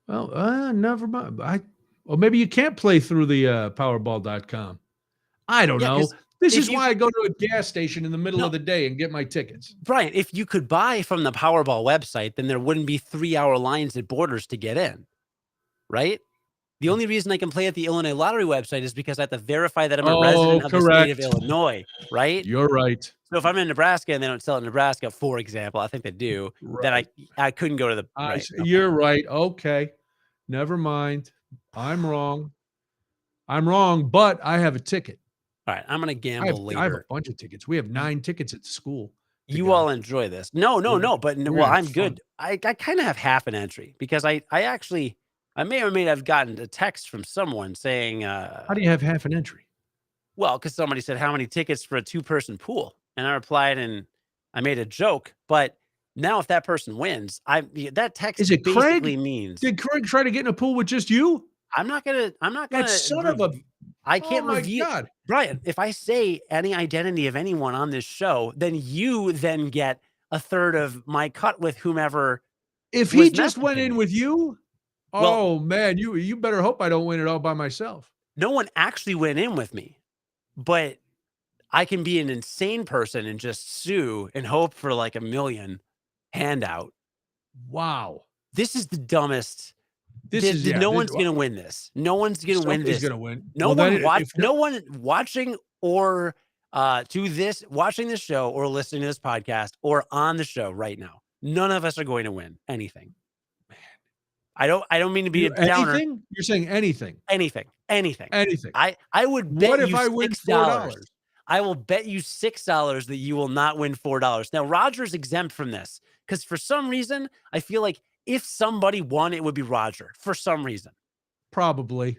Well, never mind. Or maybe you can't play through the Powerball.com. I don't know. This is why I go to a gas station in the middle of the day and get my tickets.
Brian, if you could buy from the Powerball website, then there wouldn't be 3-hour lines at Borders to get in, right? The only reason I can play at the Illinois Lottery website is because I have to verify that I'm a resident of the state of Illinois, right?
You're right.
So if I'm in Nebraska and they don't sell it in Nebraska, for example, I think they do, then I couldn't go to the
You're right. Okay. Never mind. I'm wrong, but I have a ticket.
All right, I'm going to gamble later.
I have a bunch of tickets. We have 9 tickets at the school.
You all enjoy this. No. But I'm good. I kind of have half an entry because I may or may have gotten a text from someone saying,
how do you have half an entry?
Well, because somebody said, how many tickets for a 2-person pool? And I replied, and I made a joke, but now if that person wins, that text basically means.
Did Craig try to get in a pool with just you?
I'm not gonna.
That son of a.
I can't reveal. Brian, if I say any identity of anyone on this show, then you then get a third of my cut with whomever.
If he just went in with you, man, you better hope I don't win it all by myself.
No one actually went in with me, but I can be an insane person and just sue and hope for like $1 million handout.
Wow,
this is the dumbest. No one's going to win this. No one's going to win this.
Going to win.
No one watching or watching this show or listening to this podcast or on the show right now. None of us are going to win anything. Man, I don't mean to be a downer.
Anything? You're saying anything?
Anything. I would bet
what if I win $4?
I will bet you $6 that you will not win $4. Now Roger's exempt from this because for some reason I feel like if somebody won, it would be Roger for some reason.
Probably.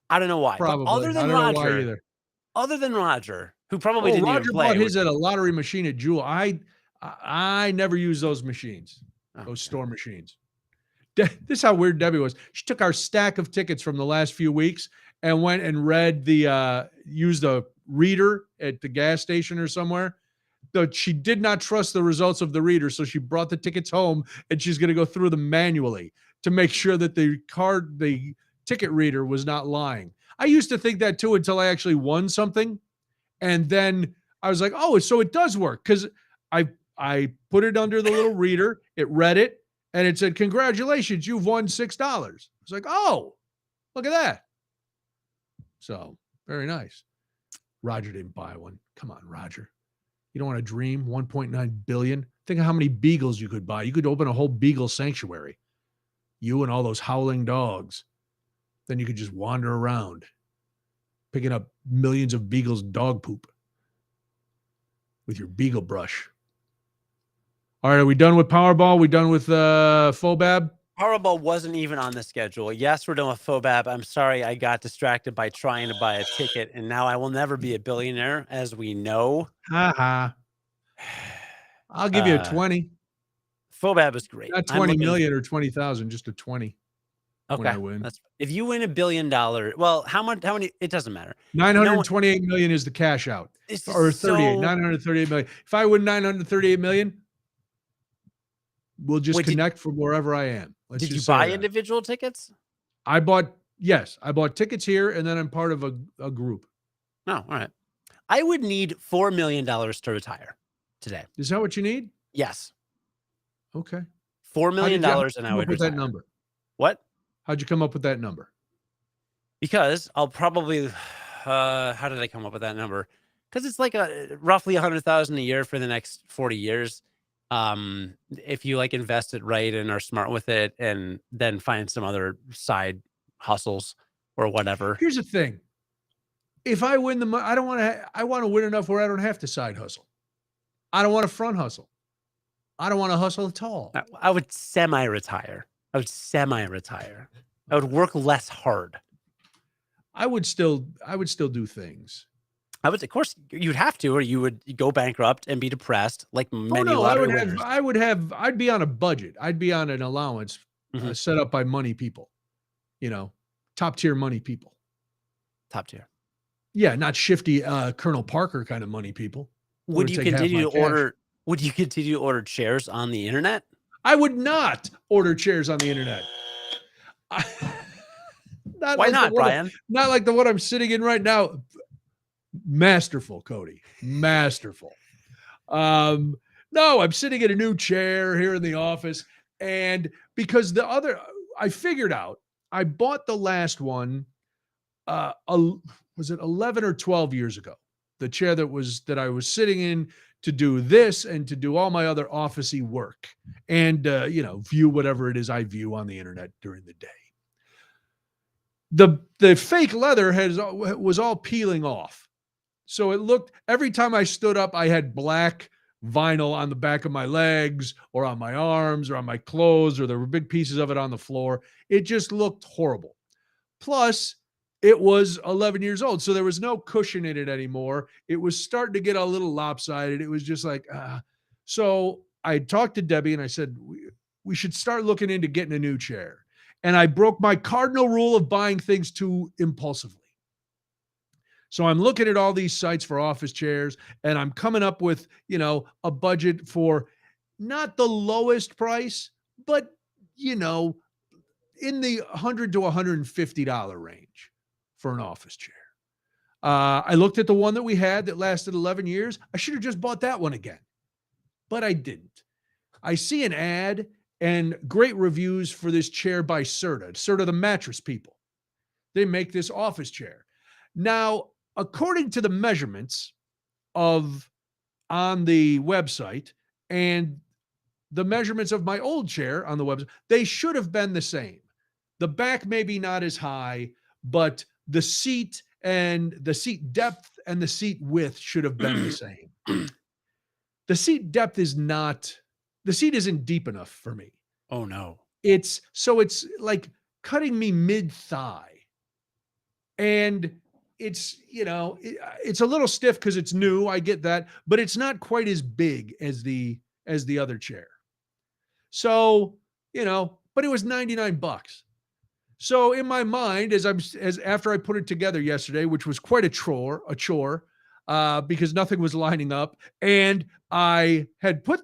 I don't know why.
Probably.
But other than
I don't know why either.
Other than Roger, who probably
Oh,
didn't even
Roger bought
play.
his at a lottery machine at Jewel. I never use those machines, those store machines. This is how weird Debbie was. She took our stack of tickets from the last few weeks and went and read used a reader at the gas station or somewhere. But she did not trust the results of the reader, so she brought the tickets home and she's going to go through them manually to make sure that the ticket reader was not lying. I used to think that too until I actually won something. And then I was like, oh, so it does work, because I put it under the little reader, it read it, and it said, congratulations, you've won $6. It's like, oh, look at that. So very nice. Roger didn't buy one. Come on, Roger. You don't want to dream? 1.9 billion. Think of how many beagles you could buy. You could open a whole beagle sanctuary. You and all those howling dogs. Then you could just wander around, picking up millions of beagles' dog poop with your beagle brush. All right, are we done with Powerball? We done with Fobab?
Powerball wasn't even on the schedule. Yes, we're done with Fobab. I'm sorry I got distracted by trying to buy a ticket, and now I will never be a billionaire, as we know.
Ha ha. I'll give you a 20.
Fobab is great.
Not 20 million or 20,000, just a 20.
Okay.
When I win.
If you win $1 billion, well, how many? It doesn't matter.
928 million is the cash out. Or 938 million. If I win 938 million, we'll just connect from wherever I am.
Did you buy individual tickets?
I bought tickets here, and then I'm part of a group.
Oh, all right. I would need $4 million to retire today.
Is that what you need?
Yes.
Okay.
$4 million, and I would retire.
That number.
What?
How'd you come up with that number?
Because I'll probably, how did I come up with that number? Because it's like roughly 100,000 a year for the next 40 years. If you like invest it right and are smart with it, and then find some other side hustles or whatever.
Here's the thing. If I win the money, I want to win enough where I don't have to side hustle. I don't want to front hustle. I don't want to hustle at all.
I would semi-retire. I would work less hard. I would still
do things.
Of course, you'd have to, or you would go bankrupt and be depressed, like many lottery winners.
I'd be on a budget. I'd be on an allowance set up by money people. Top tier money people.
Top tier.
Yeah, not shifty Colonel Parker kind of money people.
Would you continue to order? Would you continue to order chairs on the internet?
I would not order chairs on the internet.
Why not, Brian?
Not like the one I'm sitting in right now. Masterful, Cody. Masterful. No, I'm sitting in a new chair here in the office. And because I figured out, I bought the last one, was it 11 or 12 years ago? The chair that I was sitting in to do this and to do all my other office-y work and, view whatever it is I view on the internet during the day. The fake leather was all peeling off. So it looked, every time I stood up, I had black vinyl on the back of my legs or on my arms or on my clothes, or there were big pieces of it on the floor. It just looked horrible. Plus, it was 11 years old, so there was no cushion in it anymore. It was starting to get a little lopsided. It was just like, So I talked to Debbie and I said, we should start looking into getting a new chair. And I broke my cardinal rule of buying things too impulsively. So I'm looking at all these sites for office chairs, and I'm coming up with, a budget for not the lowest price, but, in the $100 to $150 range for an office chair. I looked at the one that we had that lasted 11 years. I should have just bought that one again, but I didn't. I see an ad and great reviews for this chair by Serta, the mattress people. They make this office chair. Now, according to the measurements on the website and the measurements of my old chair on the website, they should have been the same. The back maybe not as high, but the seat and the seat depth and the seat width should have been the same. The seat depth the seat isn't deep enough for me.
Oh no.
It's like cutting me mid-thigh. And it's, it's a little stiff because it's new. I get that, but it's not quite as big as the other chair. So, but it was $99. So in my mind, as after I put it together yesterday, which was quite a chore, because nothing was lining up, and I had put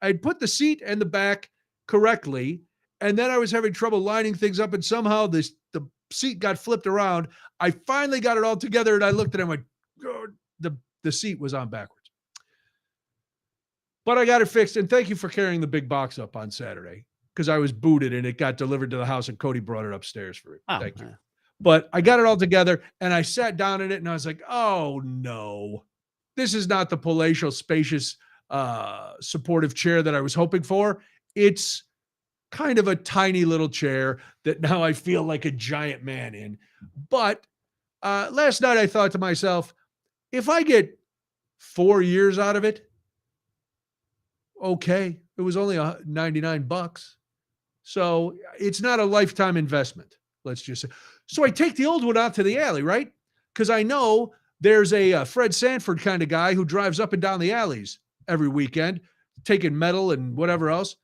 I'd put the seat and the back correctly, and then I was having trouble lining things up, and somehow the seat got flipped around. I finally got it all together, and I looked at it and went, oh, the seat was on backwards. But I got it fixed, and thank you for carrying the big box up on Saturday, because I was booted and it got delivered to the house, and Cody brought it upstairs for me.
Oh,
thank you. But I got it all together, and I sat down in it, and I was like, oh no, this is not the palatial, spacious, supportive chair that I was hoping for. It's kind of a tiny little chair that now I feel like a giant man in. But last night I thought to myself, if I get 4 years out of it, okay, it was only $99. So it's not a lifetime investment, let's just say. So I take the old one out to the alley, right? Because I know there's a Fred Sanford kind of guy who drives up and down the alleys every weekend, taking metal and whatever else.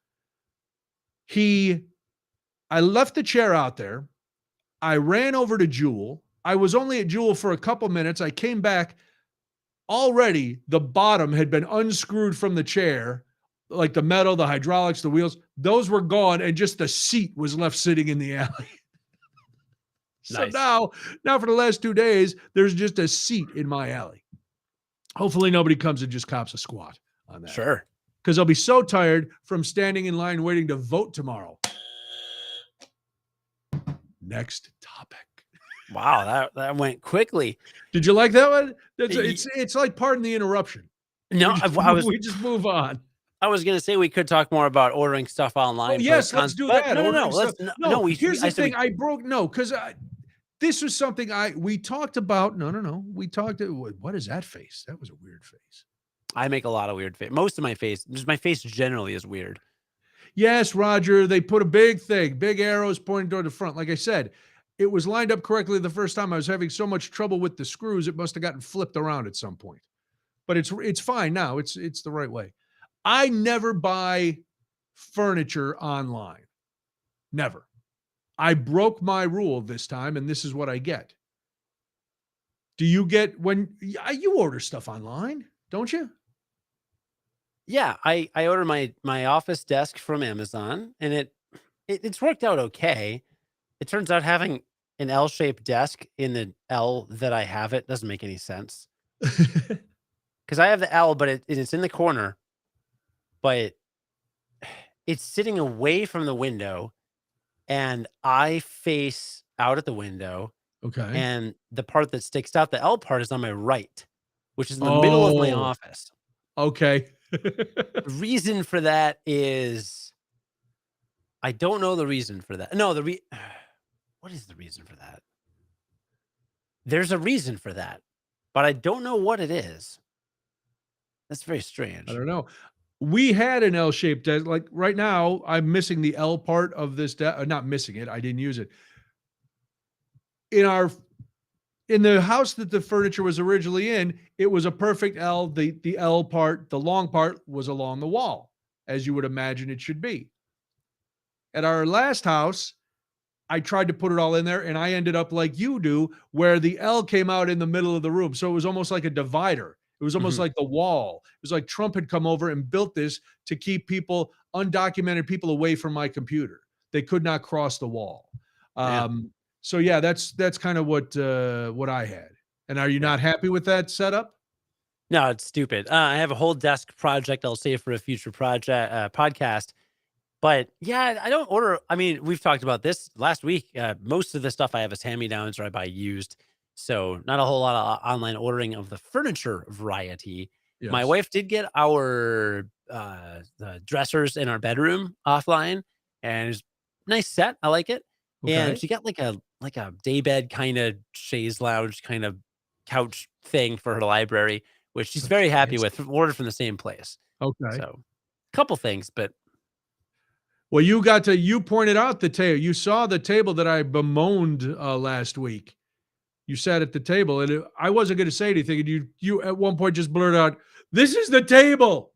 I left the chair out there. I ran over to Jewel. I was only at Jewel for a couple minutes. I came back. Already, the bottom had been unscrewed from the chair, like the metal, the hydraulics, the wheels. Those were gone, and just the seat was left sitting in the alley. So
nice.
now for the last 2 days, there's just a seat in my alley. Hopefully nobody comes and just cops a squat on that.
Sure.
Because I'll be so tired from standing in line waiting to vote tomorrow. Next topic.
Wow, that went quickly.
Did you like that one? It's like, pardon the interruption.
No,
We just move on.
I was going to say we could talk more about ordering stuff online.
Oh, yes, let's do that.
No.
Here's the thing. Because this was something we talked about. No. We talked. What is that face? That was a weird face.
I make a lot of weird face. Most of my face generally is weird.
Yes, Roger. They put a big arrows pointing toward the front. Like I said, it was lined up correctly the first time. I was having so much trouble with the screws, it must have gotten flipped around at some point. But it's fine now. It's the right way. I never buy furniture online. Never. I broke my rule this time, and this is what I get. Do you get when you order stuff online, don't you?
Yeah, I order my office desk from Amazon, and it's worked out okay. It turns out having an L-shaped desk in the L that I have it doesn't make any sense. Because I have the L, but it's in the corner, but it's sitting away from the window, and I face out at the window.
Okay.
And the part that sticks out, the L part, is on my right, which is in the middle of my office.
Okay.
The reason for that is I don't know the reason for that. No, what is the reason for that? There's a reason for that, but I don't know what it is. That's very strange.
I don't know. We had an L-shaped desk. Like right now, I'm missing the L part of this desk. Not missing it. I didn't use it. In the house that the furniture was originally in, it was a perfect L. The L part, the long part, was along the wall, as you would imagine it should be. At our last house, I tried to put it all in there, and I ended up like you do, where the L came out in the middle of the room. So it was almost like a divider. It was almost like the wall. It was like Trump had come over and built this to keep undocumented people away from my computer. They could not cross the wall. So yeah, that's kind of what I had. And are you not happy with that setup?
No, it's stupid. I have a whole desk project I'll save for a future podcast. But yeah, I don't order. I mean, we've talked about this last week. Most of the stuff I have is hand-me-downs or I buy used. So not a whole lot of online ordering of the furniture variety. Yes. My wife did get our the dressers in our bedroom offline, and it's a nice set. I like it. Okay. And she got like a daybed kind of chaise lounge kind of couch thing for her library, which she's very happy with. Ordered from the same place. Okay. So a couple things, but.
Well, you pointed out the table. You saw the table that I bemoaned last week. you sat at the table, and I wasn't going to say anything, and you at one point just blurted out, "This is the table."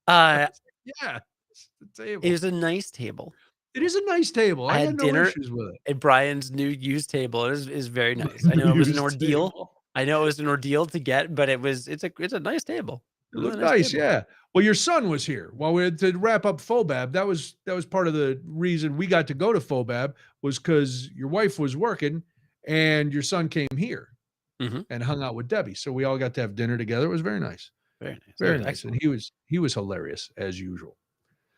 Uh,
Yeah, it's the table.
it was a nice table.
It is a nice table. I
I
got
had
no
dinner
issues with it.
at Brian's new used table. It is very nice. I
New
know it was an
used
ordeal.
table.
I know it was an ordeal to get, but it's a nice table.
It
Really
looked
nice
nice,
table.
yeah. Well, your son was here. While we had to wrap up Fobab, that was part of the reason we got to go to Fobab, was because your wife was working and your son came here and hung out with Debbie. So we all got to have dinner together. It was very nice.
Very nice.
Very nice.
Excellent.
And he was hilarious as usual.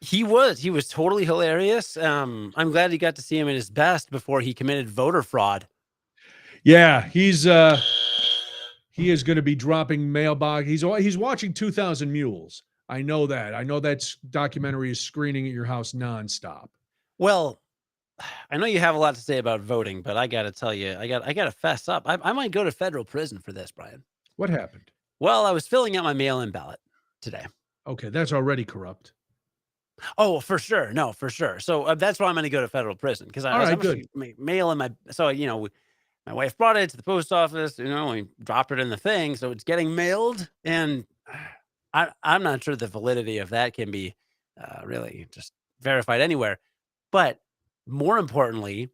He was totally hilarious. I'm glad you got to see him at his best before he committed voter fraud.
Yeah, he is going to be dropping mailbox. He's watching 2,000 Mules. I know that. I know that documentary is screening at your house nonstop.
Well, I know you have a lot to say about voting, but I got to tell you, I got to fess up. I might go to federal prison for this, Brian.
What happened?
Well, I was filling out my mail-in ballot today.
Okay, that's already corrupt.
Oh, for sure. No, for sure. So that's why I'm going to go to federal prison, because I was
good.
Mail in my. So my wife brought it to the post office. We dropped it in the thing, so it's getting mailed, and I'm not sure the validity of that can be really just verified anywhere. But more importantly,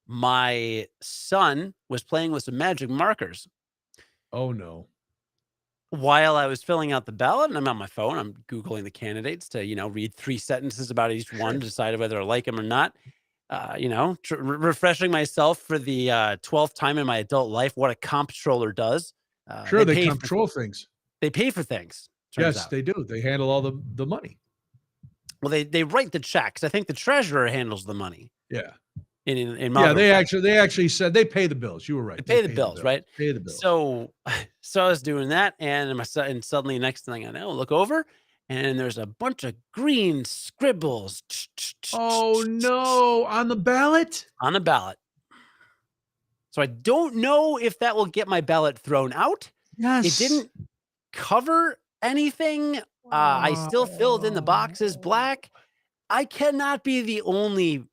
my son was playing with some magic markers.
Oh no.
While I was filling out the ballot, and I'm on my phone, I'm Googling the candidates to, read 3 sentences about each one to decide whether I like them or not. Refreshing myself for the 12th time in my adult life what a comptroller does.
Sure, they control things.
They pay for things.
Yes, they do. They handle all the money.
Well, they write the checks. I think the treasurer handles the money.
Yeah.
In
yeah, they actually said they pay the bills. You were right.
They pay the bills, right?
Pay the bills.
So I was doing that, and suddenly, next thing I know, look over, and there's a bunch of green scribbles.
Oh no! On the ballot?
On the ballot. So I don't know if that will get my ballot thrown out.
Yes.
It didn't cover anything. I still filled in the boxes black. I cannot be the only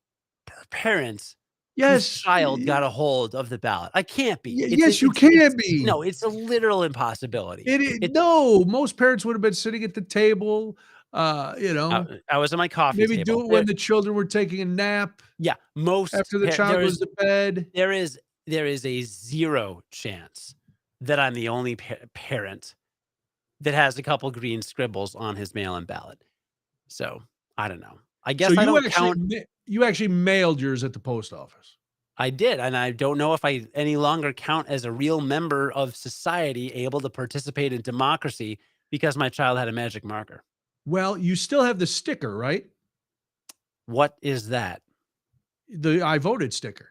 parents whose child got a hold of the ballot. I can't be.
Yes, you can be.
No, it's a literal impossibility.
No, most parents would have been sitting at the table.
I was at my coffee
maybe
table.
do it when the children were taking a nap.
Yeah,
after the child goes to bed.
There is a 0 chance that I'm the only parent that has a couple green scribbles on his mail-in ballot. So I don't know. I guess
so
I don't count.
You actually mailed yours at the post office.
I did, and I don't know if I any longer count as a real member of society able to participate in democracy because my child had a magic marker.
Well, you still have the sticker, right?
What is that?
The I voted sticker.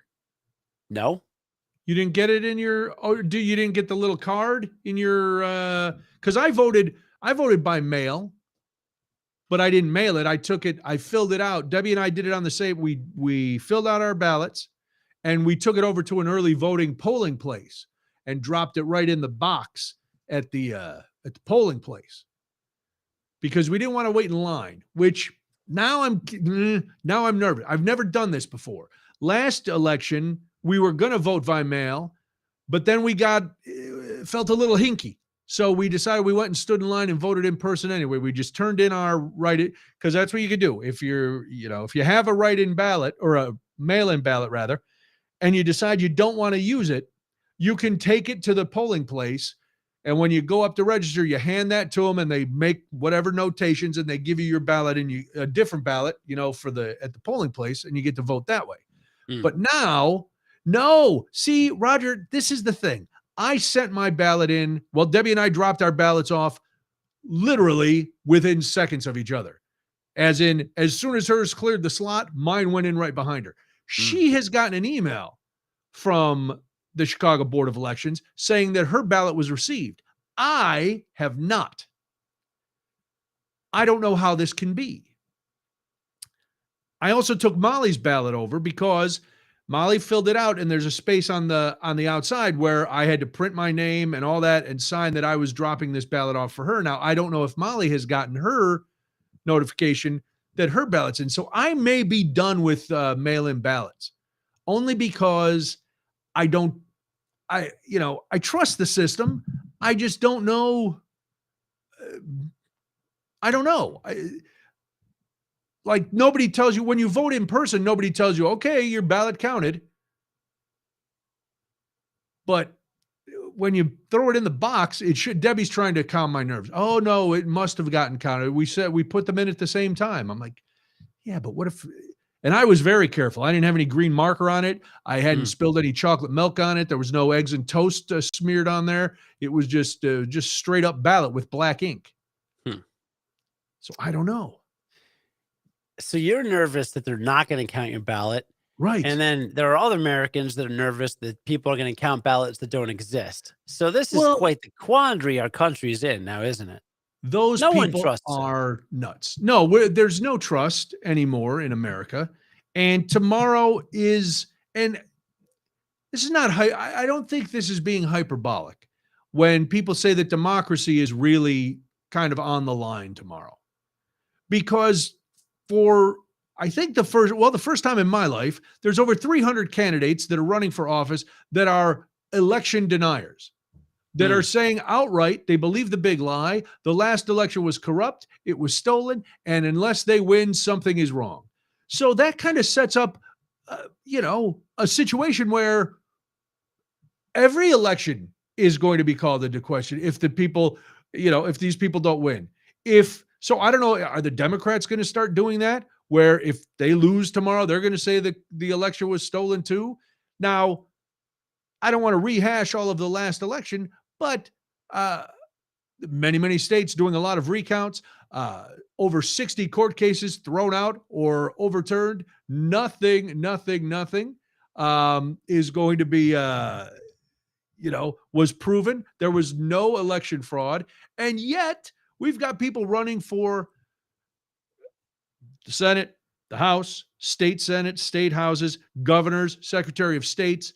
No.
You didn't get it in your you didn't get the little card in your cuz I voted by mail, but I didn't mail it. I took it, I filled it out. Debbie and I did it on the same. We filled out our ballots and we took it over to an early voting polling place and dropped it right in the box at the polling place because we didn't want to wait in line, which now I'm nervous. I've never done this before. Last election, we were going to vote by mail, but then we felt a little hinky. So we decided we went and stood in line and voted in person anyway. We just turned in our because that's what you could do. If if you have a write-in ballot or a mail-in ballot rather, and you decide you don't want to use it, you can take it to the polling place. And when you go up to register, you hand that to them and they make whatever notations and they give you your ballot and a different ballot, at the polling place, and you get to vote that way. But now, no, see, Roger, this is the thing. I sent my ballot in. Well, Debbie and I dropped our ballots off literally within seconds of each other. As in, as soon as hers cleared the slot, mine went in right behind her. She has gotten an email from the Chicago Board of Elections saying that her ballot was received. I have not. I don't know how this can be. I also took Molly's ballot over because Molly filled it out and there's a space on the outside where I had to print my name and all that and sign that I was dropping this ballot off for her. Now, I don't know if Molly has gotten her notification that her ballot's in. So I may be done with mail-in ballots only because I don't I trust the system. I just don't know. I don't know. Like nobody tells you when you vote in person, nobody tells you, okay, your ballot counted. But when you throw it in the box, it should. Debbie's trying to calm my nerves. Oh no, it must have gotten counted. We said we put them in at the same time. I'm like, yeah, but what if? And I was very careful. I didn't have any green marker on it. I hadn't spilled any chocolate milk on it. There was no eggs and toast smeared on there. It was just straight up ballot with black ink. So I don't know.
So you're nervous that they're not going to count your ballot.
Right.
And then there are other Americans that are nervous that people are going to count ballots that don't exist. So this is quite the quandary our country's in now, isn't it?
Those people are nuts. No, there's no trust anymore in America. And tomorrow is, and this is not, I don't think this is being hyperbolic when people say that democracy is really kind of on the line tomorrow. Because I think the first time in my life, there's over 300 candidates that are running for office that are election deniers, that are saying outright they believe the big lie. The last election was corrupt, it was stolen, and unless they win, something is wrong. So that kind of sets up, a situation where every election is going to be called into question if the people, if these people don't win. So I don't know, are the Democrats going to start doing that? Where if they lose tomorrow, they're going to say that the election was stolen too. Now, I don't want to rehash all of the last election, but many, many states doing a lot of recounts, over 60 court cases thrown out or overturned. Nothing is going to be, was proven. There was no election fraud. And yet we've got people running for the Senate, the House, state Senate, state houses, governors, secretary of states,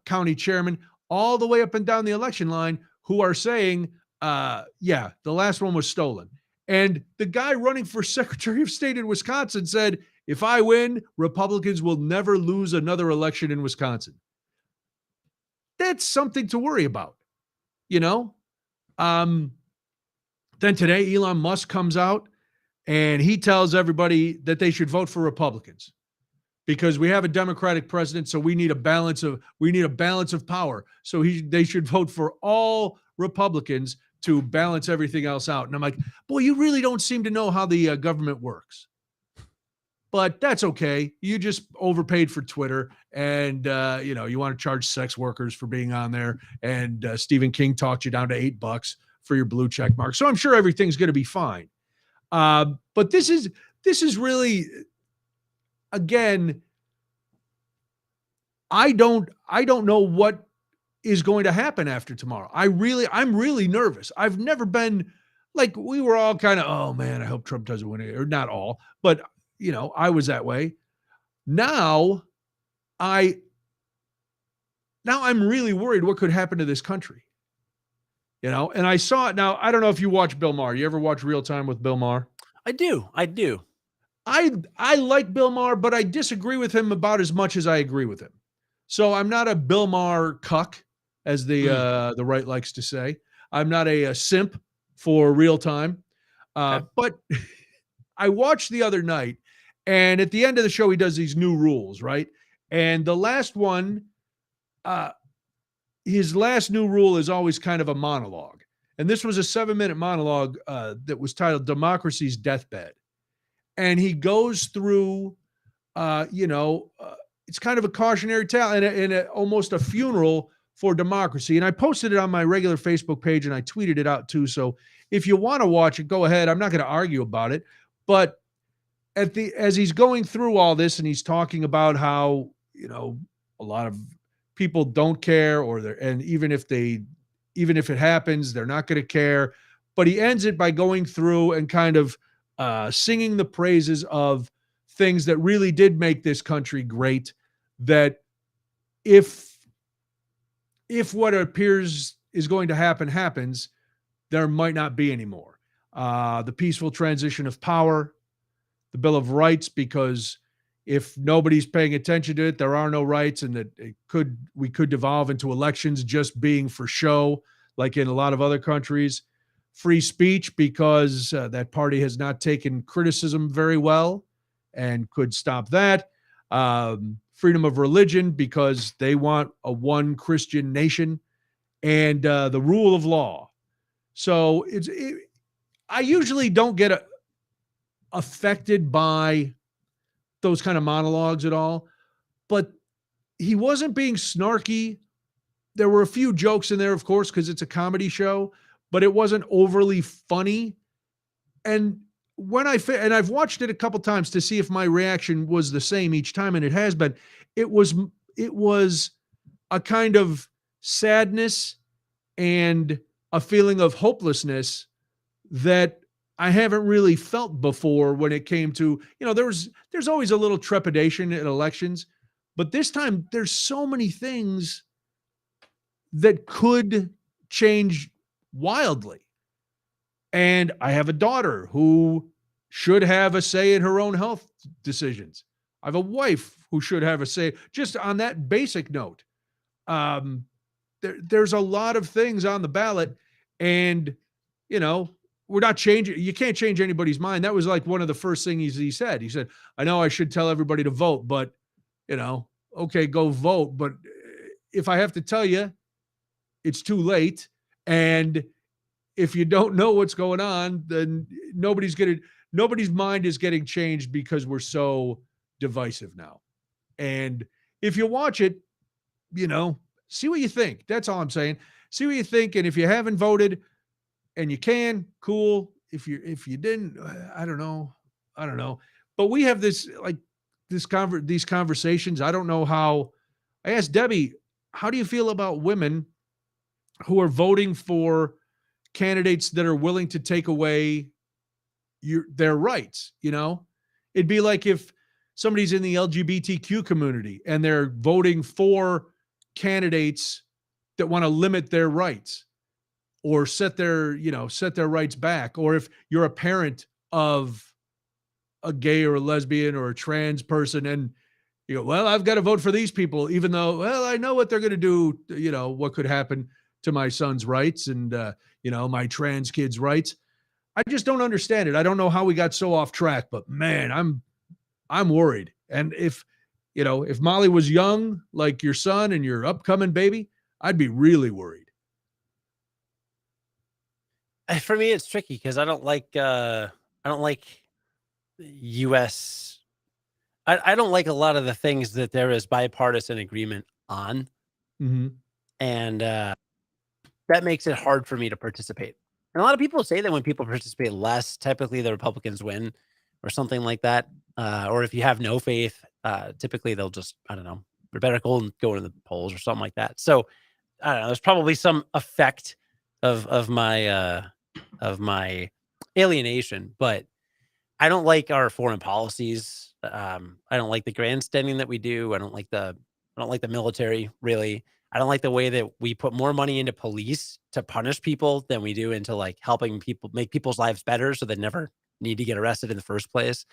county chairman, all the way up and down the election line who are saying, the last one was stolen. And the guy running for secretary of state in Wisconsin said, if I win, Republicans will never lose another election in Wisconsin. That's something to worry about, Then today, Elon Musk comes out and he tells everybody that they should vote for Republicans because we have a Democratic president, so we need a balance of power. So they should vote for all Republicans to balance everything else out. And I'm like, boy, you really don't seem to know how the government works. But that's okay. You just overpaid for Twitter, and you want to charge sex workers for being on there. And Stephen King talked you down to $8 for your blue check mark. So I'm sure everything's going to be fine. But this is really, again, I don't know what is going to happen after tomorrow. I'm really nervous. I've never been like, we were all kind of, oh man, I hope Trump doesn't win it, or not all, but I was that way. Now I'm really worried what could happen to this country. And I saw it. Now, I don't know if you watch Bill Maher. You ever watch Real Time with Bill Maher?
I do.
I like Bill Maher, but I disagree with him about as much as I agree with him. So I'm not a Bill Maher cuck, as the right likes to say. I'm not a simp for Real Time. But I watched the other night, and at the end of the show, he does these new rules, right? And the last one, his last new rule is always kind of a monologue. And this was a 7-minute monologue that was titled Democracy's Deathbed. And he goes through, it's kind of a cautionary tale and almost a funeral for democracy. And I posted it on my regular Facebook page and I tweeted it out too. So if you want to watch it, go ahead. I'm not going to argue about it. But as he's going through all this and he's talking about how, a lot of people don't care, and even if it happens, they're not going to care. But he ends it by going through and kind of singing the praises of things that really did make this country great, that if what appears is going to happen happens, there might not be anymore. The peaceful transition of power, the Bill of Rights, because if nobody's paying attention to it, there are no rights, and that we could devolve into elections just being for show, like in a lot of other countries. Free speech, because that party has not taken criticism very well and could stop that. Freedom of religion, because they want a one Christian nation, and the rule of law. So I usually don't get affected by those kind of monologues at all, but he wasn't being snarky. There were a few jokes in there, of course, because it's a comedy show, but it wasn't overly funny. And and I've watched it a couple times to see if my reaction was the same each time, and it has been. It was a kind of sadness and a feeling of hopelessness that I haven't really felt before when it came to, there's always a little trepidation in elections, but this time there's so many things that could change wildly. And I have a daughter who should have a say in her own health decisions. I have a wife who should have a say, just on that basic note. There's a lot of things on the ballot, and, we're not changing. You can't change anybody's mind. That was like one of the first things he said. He said, I know I should tell everybody to vote, but, okay, go vote. But if I have to tell you, it's too late. And if you don't know what's going on, then nobody's mind is getting changed, because we're so divisive now. And if you watch it, see what you think. That's all I'm saying. See what you think. And if you haven't voted and you can, cool. If you didn't, I don't know. But we have these conversations. I don't know how. I asked Debbie, how do you feel about women who are voting for candidates that are willing to take away their rights? It'd be like if somebody's in the LGBTQ community and they're voting for candidates that want to limit their rights or set their rights back. Or if you're a parent of a gay or a lesbian or a trans person, and you go, well, I've got to vote for these people, even though, well, I know what they're going to do, what could happen to my son's rights and, my trans kids' rights. I just don't understand it. I don't know how we got so off track, but man, I'm worried. And if Molly was young, like your son and your upcoming baby, I'd be really worried.
For me, it's tricky because I don't like U.S. I don't like a lot of the things that there is bipartisan agreement on.
Mm-hmm.
And that makes it hard for me to participate. And a lot of people say that when people participate less, typically the Republicans win or something like that. Or if you have no faith, typically they'll just, I don't know, they're better go to the polls or something like that. So I don't know, there's probably some effect of my alienation, but I don't like our foreign policies. I don't like the grandstanding that we do. I don't like the military, really. I don't like the way that we put more money into police to punish people than we do into like helping people make people's lives better so they never need to get arrested in the first place.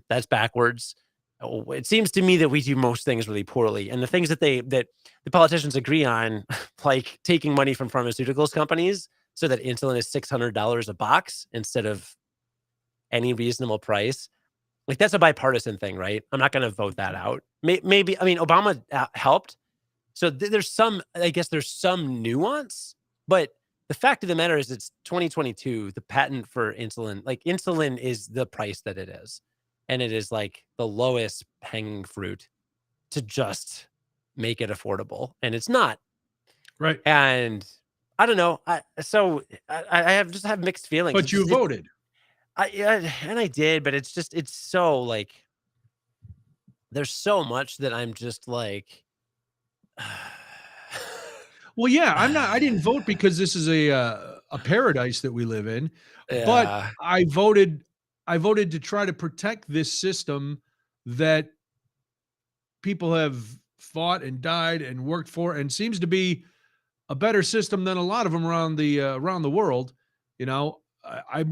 That's backwards. It seems to me that we do most things really poorly, and the things that the politicians agree on, like taking money from pharmaceuticals companies so that insulin is $600 a box instead of any reasonable price. Like that's a bipartisan thing, right? I'm not going to vote that out. Maybe, I mean, Obama helped. So there's some nuance, but the fact of the matter is it's 2022, the patent for insulin, like insulin is the price that it is. And it is like the lowest hanging fruit to just make it affordable. And it's not.
Right.
And I don't know. I have mixed feelings.
But you voted.
And I did, but it's so like, there's so much that I'm just like,
well, yeah, I didn't vote because this is a paradise that we live in,
yeah.
But I voted to try to protect this system that people have fought and died and worked for, and seems to be a better system than a lot of them around the world. I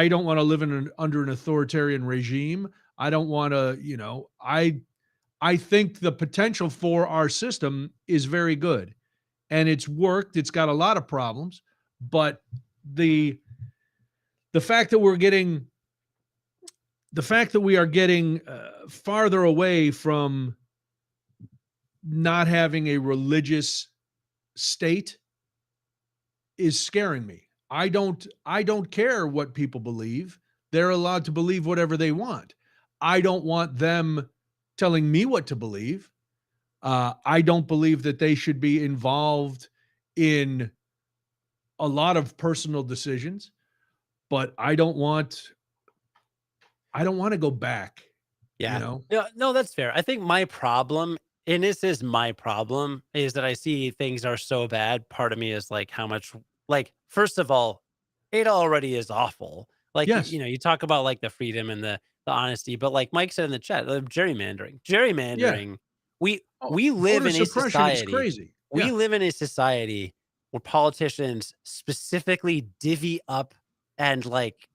don't want to live under an authoritarian regime. I don't want to, I think the potential for our system is very good, and it's worked. It's got a lot of problems, but the the fact that we're getting the fact that we are getting farther away from not having a religious state is scaring me. I don't care what people believe. They're allowed to believe whatever they want. I don't want them telling me what to believe. I don't believe that they should be involved in a lot of personal decisions, but I don't want to go back, you
Yeah.
know?
No, no, that's fair. I think my problem, and this is my problem, is that I see things are so bad. Part of me is like, how much, like, first of all, it already is awful. Like,
Yes.
you talk about like the freedom and the honesty, but like Mike said in the chat, gerrymandering,
Yeah.
gerrymandering. We
Oh,
we live
voter
in a
suppression is
society.
crazy.
We
Yeah.
live in a society where politicians specifically divvy up and like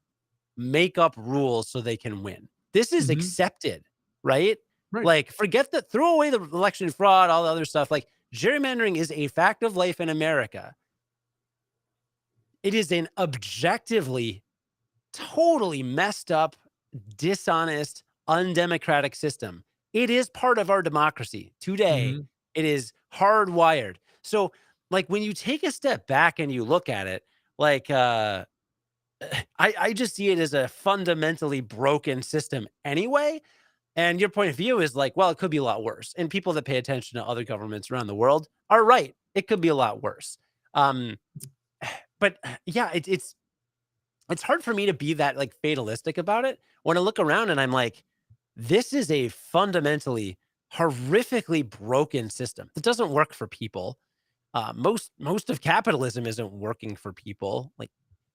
make up rules so they can win. This is
Mhm.
accepted, right?
Right.
Like, forget that, throw away the election fraud, all the other stuff. Like, gerrymandering is a fact of life in America. It is an objectively, totally messed up, dishonest, undemocratic system. It is part of our democracy today.
Mhm.
It is hardwired. So, like, when you take a step back and you look at it, like, I just see it as a fundamentally broken system anyway. And your point of view is like, well, it could be a lot worse. And people that pay attention to other governments around the world are right. It could be a lot worse. Um, but yeah, it's hard for me to be that like fatalistic about it when I look around and I'm like, this is a fundamentally horrifically broken system that doesn't work for people. Most of capitalism isn't working for people. Like,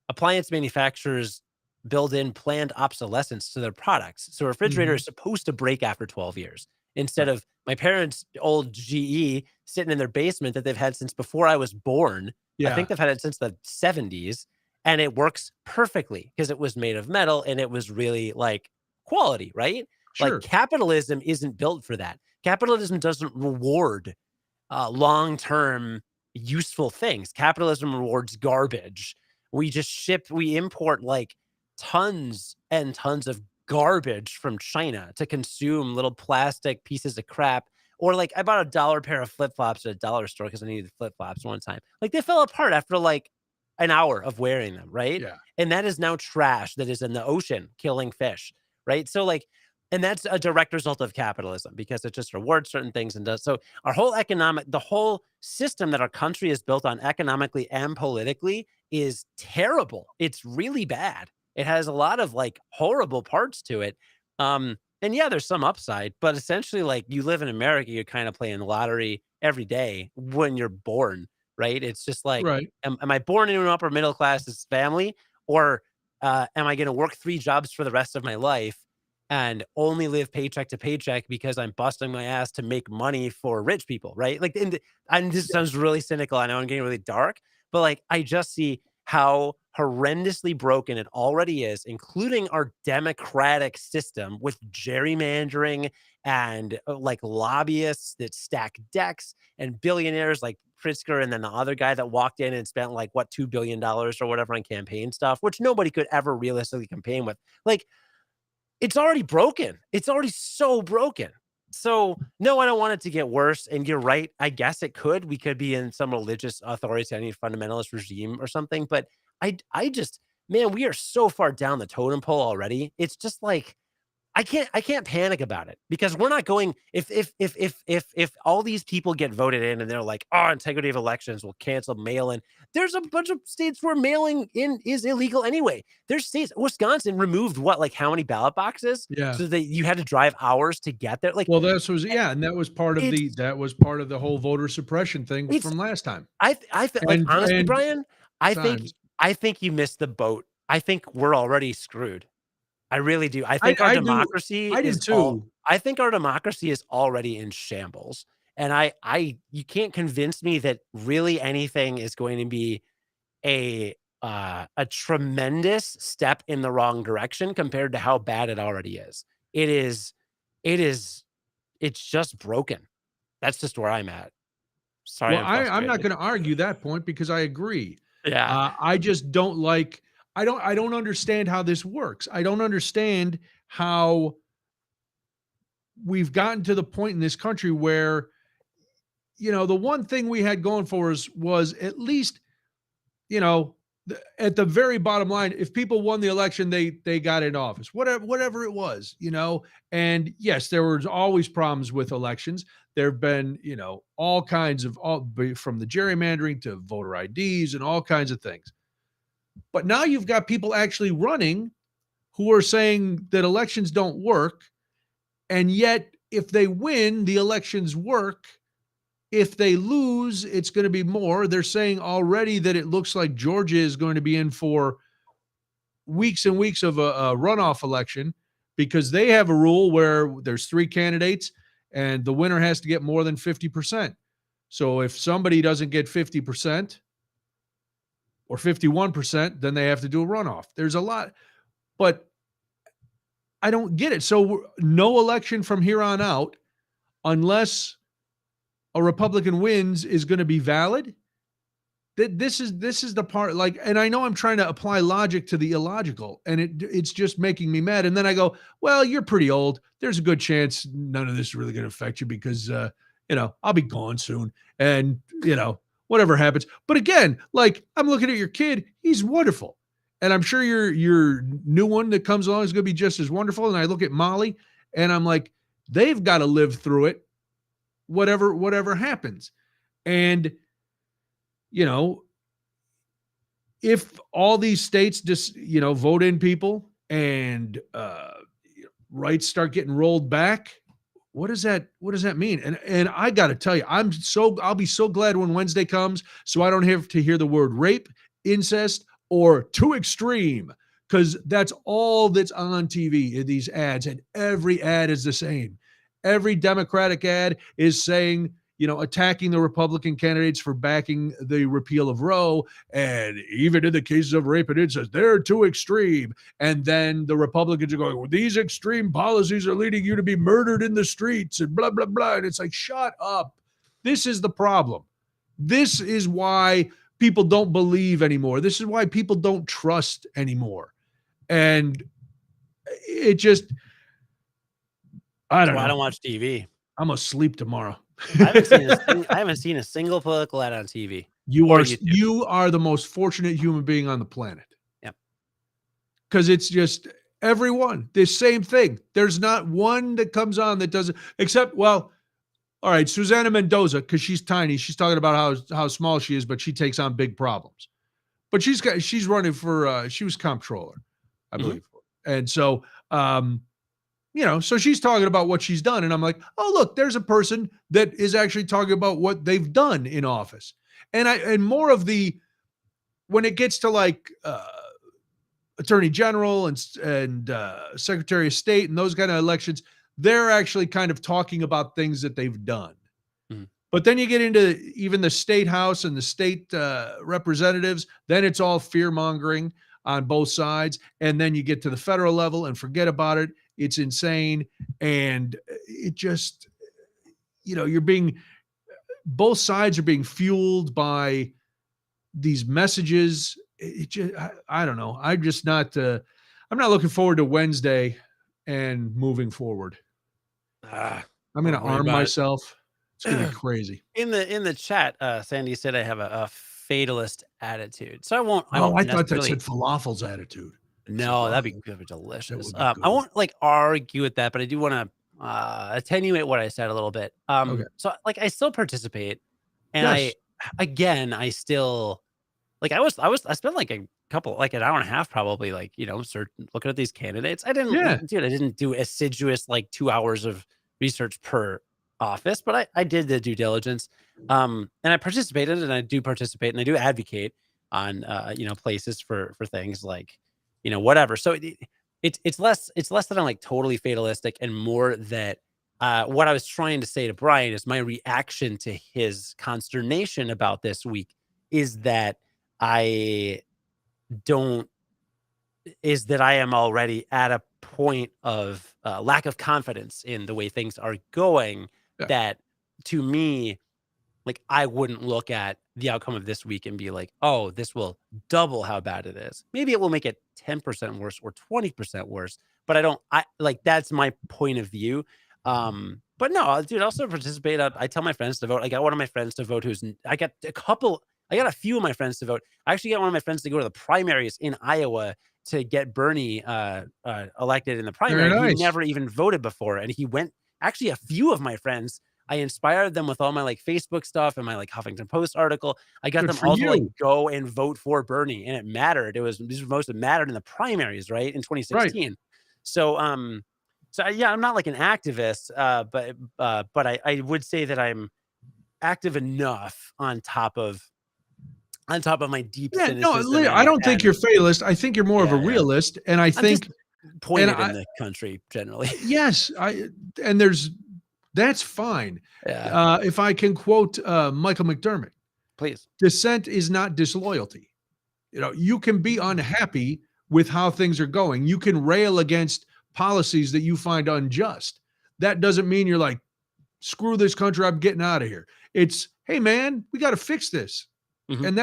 appliance manufacturers build in planned obsolescence to their products. So a refrigerator
Mhm.
is supposed to break after 12 years instead
Right.
of my parents' old GE sitting in their basement that they've had since before I was born. I think
Yeah.
they've had it since the 70s, and it works perfectly because it was made of metal and it was really like quality, right? Like,
Sure.
capitalism isn't built for that. Capitalism doesn't reward long-term useful things. Capitalism rewards garbage. We import like tons and tons of garbage from China to consume little plastic pieces of crap. Or like, I bought $1 pair of flip-flops at a dollar store because I needed flip-flops one time. Like, they fell apart after like an hour of wearing them, right?
Yeah.
And that is now trash that is in the ocean killing fish, right? So like, and that's a direct result of capitalism because it just rewards certain things and does so. The whole system that our country is built on economically and politically is terrible. It's really bad. It has a lot of like horrible parts to it. And yeah, there's some upside, but essentially, like, you live in America, you're kind of playing the lottery every day when you're born, right? It's just like,
Right.
am I born into an upper middle class family, or am I going to work 3 jobs for the rest of my life and only live paycheck to paycheck because I'm busting my ass to make money for rich people, right? Like, and this sounds really cynical. I know I'm getting really dark, but like, I just see how horrendously broken it already is, including our democratic system with gerrymandering and like lobbyists that stack decks and billionaires like Pritzker, and then the other guy that walked in and spent like what $2 billion or whatever on campaign stuff, which nobody could ever realistically campaign with. Like, it's already broken. It's already so broken. So, no, I don't want it to get worse, and you're right, I guess it could. We could be in some religious authoritarian fundamentalist regime or something, but I just, man, we are so far down the totem pole already. It's just like, I can't panic about it because we're not going, if all these people get voted in and they're like, "Oh, integrity of elections will cancel mail-in." There's a bunch of states where mailing in is illegal anyway. There's states, Wisconsin removed what, like, how many ballot boxes
Yeah.
so that you had to drive hours to get there. Like,
Well, this was
eh,
yeah, and that was part of
it's
the whole voter suppression thing
it's
from last time.
I feel like, honestly,
And
Brian, I think
times.
I think you missed the boat. I think we're already screwed. I really do.
I do too.
I think our democracy is already in shambles. And I you can't convince me that really anything is going to be a tremendous step in the wrong direction compared to how bad it already is. it is, it is, it's just broken. That's just where I'm at. Sorry,
Well,
I'm
I'm not
frustrated.
going to argue that point because I agree.
Yeah.
I just don't like. I don't understand how this works. I don't understand how we've gotten to the point in this country where, the one thing we had going for us was at least, at the very bottom line, if people won the election, they got in office, whatever it was, And yes, there was always problems with elections. There have been, all kinds of from the gerrymandering to voter IDs and all kinds of things. But now you've got people actually running who are saying that elections don't work, and yet if they win, the elections work. If they lose, it's going to be more. They're saying already that it looks like Georgia is going to be in for weeks and weeks of a runoff election because they have a rule where there's 3 candidates and the winner has to get more than 50%. So if somebody doesn't get 50% or 51%, then they have to do a runoff. There's a lot, but I don't get it. So no election from here on out, unless a Republican wins, is going to be valid. This is the part, like, and I know I'm trying to apply logic to the illogical, and it's just making me mad. And then I go, well, you're pretty old. There's a good chance none of this is really going to affect you because I'll be gone soon, and whatever happens. But again, like, I'm looking at your kid, he's wonderful, and I'm sure your new one that comes along is going to be just as wonderful. And I look at Molly, and I'm like, they've got to live through it, whatever happens, and if all these states just, vote in people and rights start getting rolled back, what does that mean? And I got to tell you, I'll be so glad when Wednesday comes so I don't have to hear the word rape, incest, or too extreme, because that's all that's on TV in these ads, and every ad is the same. Every Democratic ad is saying, attacking the Republican candidates for backing the repeal of Roe. And even in the cases of rape and incest, they're too extreme. And then the Republicans are going, well, these extreme policies are leading you to be murdered in the streets and blah, blah, blah. And it's like, shut up. This is the problem. This is why people don't believe anymore. This is why people don't trust anymore. And it just, I don't know.
I don't watch TV.
I'm going to sleep tomorrow.
I haven't seen a single political ad on TV.
You are the most fortunate human being on the planet.
Yep.
Because it's just everyone, the same thing. There's not one that comes on that doesn't, except, well, all right, Susana Mendoza, because she's tiny. She's talking about how small she is, but she takes on big problems. But she's running for, she was comptroller, I believe. Mm-hmm. And so, so she's talking about what she's done. And I'm like, oh, look, there's a person that is actually talking about what they've done in office. And more of when it gets to like Attorney General and Secretary of State and those kind of elections, they're actually kind of talking about things that they've done. Mm-hmm. But then you get into even the state house and the state representatives, then it's all fear mongering on both sides. And then you get to the federal level and forget about it. It's insane. And it just, both sides are being fueled by these messages. It just, I don't know. I'm not looking forward to Wednesday and moving forward. I'm going to arm myself. It's going to be crazy.
In the chat, Sandy said I have a fatalist attitude. So I won't
thought that said falafels attitude.
No, that'd be delicious. I won't argue with that, but I do want to attenuate what I said a little bit. Okay. So like I still participate, and yes. I still I spent like an hour and a half probably looking at these candidates. I didn't do assiduous 2 hours of research per office, but I did the due diligence. And I participated, and I do participate, and I do advocate on places for things like whatever. So it's less that I'm totally fatalistic, and more that what I was trying to say to Brian is my reaction to his consternation about this week is that I don't is that I am already at a point of lack of confidence in the way things are going.
Yeah.
That to me, like, I wouldn't look at the outcome of this week and be like, oh, this will double how bad it is. Maybe it will make it 10% worse or 20% worse. But I like, that's my point of view. But no, dude, I also participate. I tell my friends to vote. I got one of my friends to vote I got a few of my friends to vote. I actually got one of my friends to go to the primaries in Iowa to get Bernie elected in the
Very
primary. He
nice.
never even voted before. And he went, actually, a few of my friends, I inspired them with all my like Facebook stuff and my like Huffington Post article. I got
Good
them
for
all to like
you.
go and vote for Bernie, and it mattered. These were most that mattered in the primaries, right, in
Right.
2016. So, yeah, I'm not like an activist, but I would say that I'm active enough on top of my deep
Yeah, no,
cynicism
I don't think
and
you're fatalist. I think you're more of a
yeah, yeah.
realist, and I
I'm just
think, and
pointed in the country generally.
yes, and that's fine.
Yeah,
If I can quote Michael McDermott,
please.
dissent is not disloyalty. You can be unhappy with how things are going. You can rail against policies that you find unjust. That doesn't mean you're like, screw this country, I'm getting out of here. It's, hey man, we got to fix this.
Mhm.
And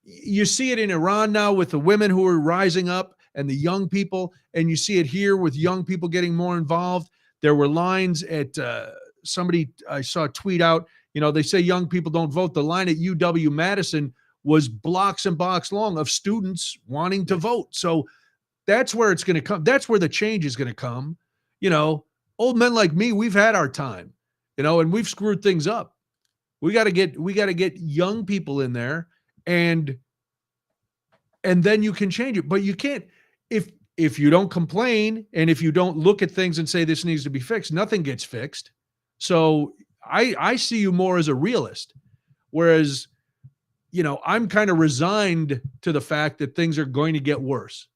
you see it in Iran now with the women who are rising up and the young people, and you see it here with young people getting more involved. There were lines at somebody I saw tweet out, they say young people don't vote. The line at UW-Madison was blocks and blocks long of students wanting to vote. So that's where it's going to come. That's where the change is going to come. Old men like me, we've had our time, and we've screwed things up. We got to get young people in there, and then you can change it. But you can't, if you don't complain and if you don't look at things and say this needs to be fixed, nothing gets fixed. So I see you more as a realist, whereas I'm kind of resigned to the fact that things are going to get worse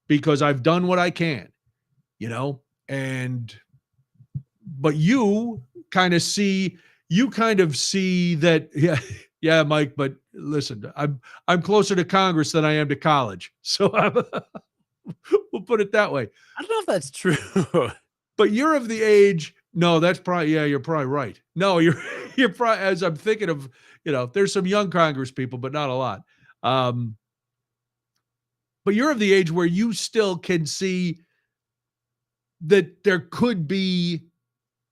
because I've done what I can, but you kind of see that, yeah, yeah, Mike, but listen, I'm closer to Congress than I am to college. So we'll put it that way.
I don't know if that's true.
But you're of the age, no, that's probably, yeah, you're probably right. No, you're probably, as I'm thinking of, there's some young Congress people, but not a lot. But you're of the age where you still can see that there could be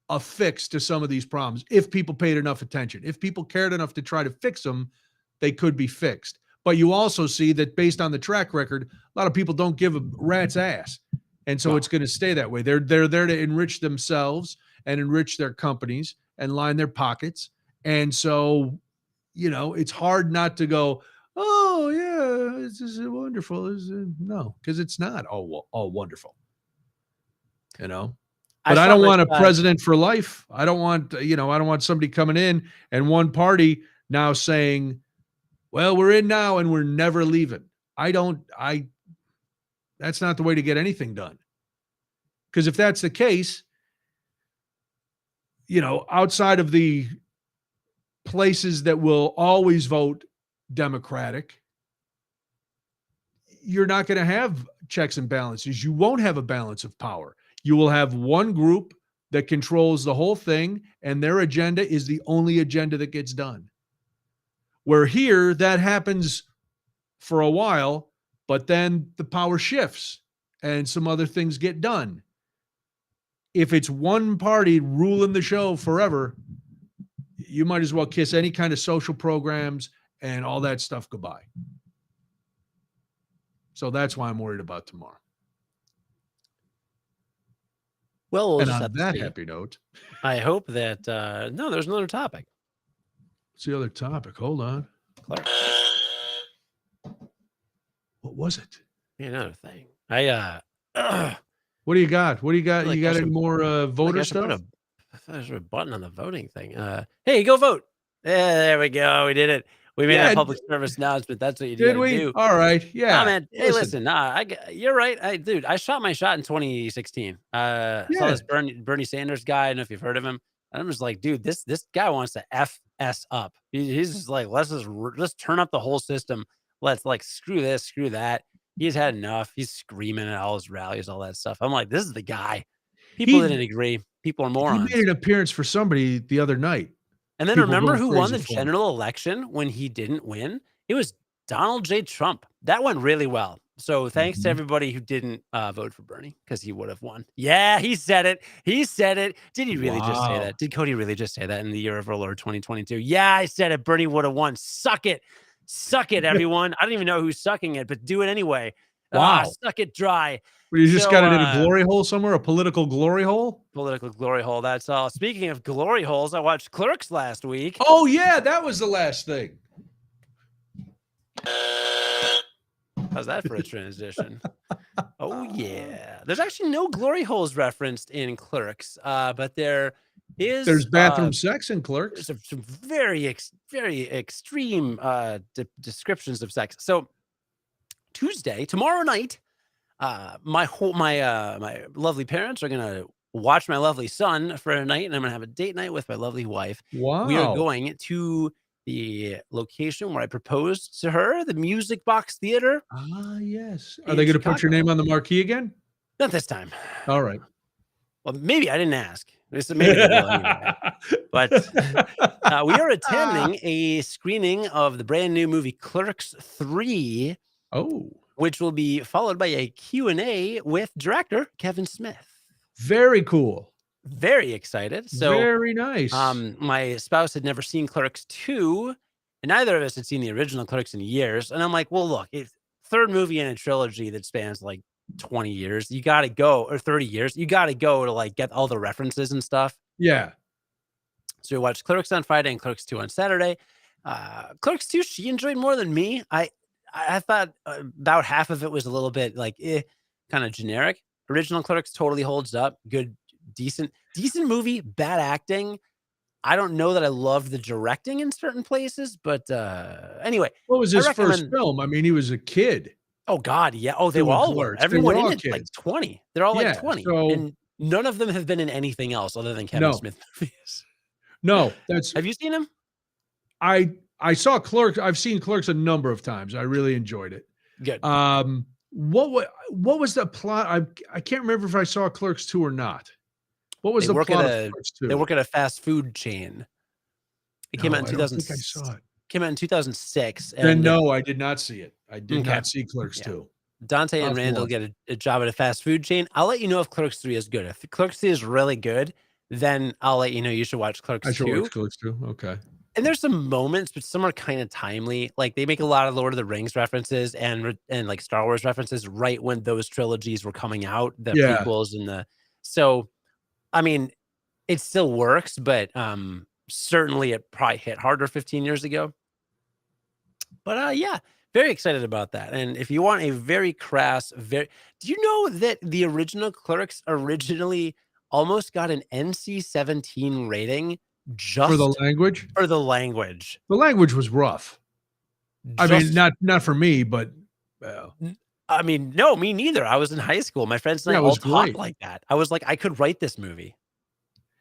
a fix to some of these problems if people paid enough attention. If people cared enough to try to fix them, they could be fixed. But you also see that based on the track record, a lot of people don't give a rat's ass. And so it's going to stay that way. They're there to enrich themselves and enrich their companies and line their pockets. And so, it's hard not to go, oh yeah, this is wonderful. No, because it's not all wonderful. But I don't want a president for life. I don't want, I don't want somebody coming in and one party now saying, well, we're in now and we're never leaving. That's not the way to get anything done. Because if that's the case, outside of the places that will always vote Democratic, you're not going to have checks and balances. You won't have a balance of power. You will have one group that controls the whole thing, and their agenda is the only agenda that gets done. Where here, that happens for a while, but then the power shifts and some other things get done. If it's one party ruling the show forever, you might as well kiss any kind of social programs and all that stuff goodbye. So that's why I'm worried about tomorrow.
Well,
and on that happy note,
I hope that no, there's another topic.
What's the other topic? Hold on.
Clark.
What was it?
Another thing.
What do you got? What do you got? You got any more voter stuff?
There's a button on the voting thing. Hey, go vote. Yeah, there we go. We did it. We made a public service announcement. That's what you did. We do.
All right. Yeah.
Nah, man. Hey, listen. You're right. I shot my shot in 2016. Saw this Bernie Sanders guy. I don't know if you've heard of him. I'm just like, dude, this guy wants to FS up. He's just like, let's turn up the whole system. Let's like screw this, screw that. He's had enough. He's screaming at all his rallies, all that stuff. I'm like, this is the guy. People
He
didn't agree. People are
he made
morons.
an appearance for somebody the other night.
And then
People
remember
going
who won
crazy
the
for him.
general election when he didn't win? It was Donald J. Trump. That went really well. So thanks to
Mhm.
everybody who didn't vote for Bernie because he would have won. Yeah, he said it. He said it. Did he really just say
Wow.
that? Did Cody really just say that in the year of our Lord 2022? Yeah, I said it. Bernie would have won. Suck it. Suck it, everyone. I don't even know who's sucking it, but do it anyway.
Wow.
Suck it dry.
Well, you just got
So,
it in a glory hole somewhere, a political glory hole?
political glory hole. That's all. Speaking of glory holes, I watched Clerks last week.
Oh, yeah, that was the last thing.
How's that for a transition? Oh, yeah. There's actually no glory holes referenced in Clerks, but there is
There's bathroom sex in Clerks.
some very extreme descriptions of sex. So Tuesday, tomorrow night, my lovely parents are gonna watch my lovely son for a night, and I'm gonna have a date night with my lovely wife. We are
Wow.
going to the location where I proposed to her, the Music Box Theater
Ah, yes. Are
in
they gonna put your
Chicago.
name on the marquee again?
Not this time.
All right.
Well, maybe I didn't ask. Maybe they will anyway. But we are attending a screening of the brand new movie Clerks 3,
Oh,
which will be followed by a Q&A with director Kevin Smith.
very cool.
Very excited. So
Very nice.
my spouse had never seen Clerks 2, and neither of us had seen the original Clerks in years. And I'm like, well, look, it's third movie in a trilogy that spans like 20 years. You got to go, or 30 years. You got to go to like get all the references and stuff.
Yeah.
So we watched Clerks on Friday and Clerks 2 on Saturday. Clerks 2, she enjoyed more than me. I thought about half of it was a little bit like kind of generic. Original Clerks totally holds up. Good, decent movie, bad acting. I don't know that I love the directing in certain places, but anyway.
What was
I
his first
recommend.
film? I mean, he was a kid
Oh God, yeah. Oh, they
doing
all were.
Clerks. They
Everyone
were
in
all
it like
kids.
20. They're all like
Yeah,
20,
so
and none of them have been in anything else other than Kevin
no,
Smith movies.
no, that's
Have you seen him?
I saw Clerks. I've seen Clerks a number of times. I really enjoyed it.
Good.
What was the plot? I can't remember if I saw Clerks 2 or not. What was
They
the
work
plot
at
of
a
Clerks
they
2?
work at a fast food chain. It came
No,
out in
I don't think I saw it.
came out in 2006,
Then
and
no, I did not see it. I did
okay,
not see Clerks
yeah.
2.
Dante
I'll
and
have to
Randall
watch
get
it.
a job at a fast food chain. I'll let you know if Clerks 3 is good. If Clerks 3 is really good, then I'll let you know you should watch
I
Clerks
should
2.
watch Clerks 2. Okay.
And there's some moments, but some are kind of timely. Like they make a lot of Lord of the Rings references and like Star Wars references right when those trilogies were coming out, the
Yeah.
prequels and so I mean, it still works, but certainly it probably hit harder 15 years ago. But yeah, very excited about that. And if you want a very crass, do you know that the original Clerks originally almost got an NC-17 rating
For the
just
language?
for the language?
The language was rough. I mean,
Just
not for me, but well,
I mean, no, me neither. I was in high school. My friends and I
yeah, it
all
was
talked
great.
like that. I was like, I could write this movie.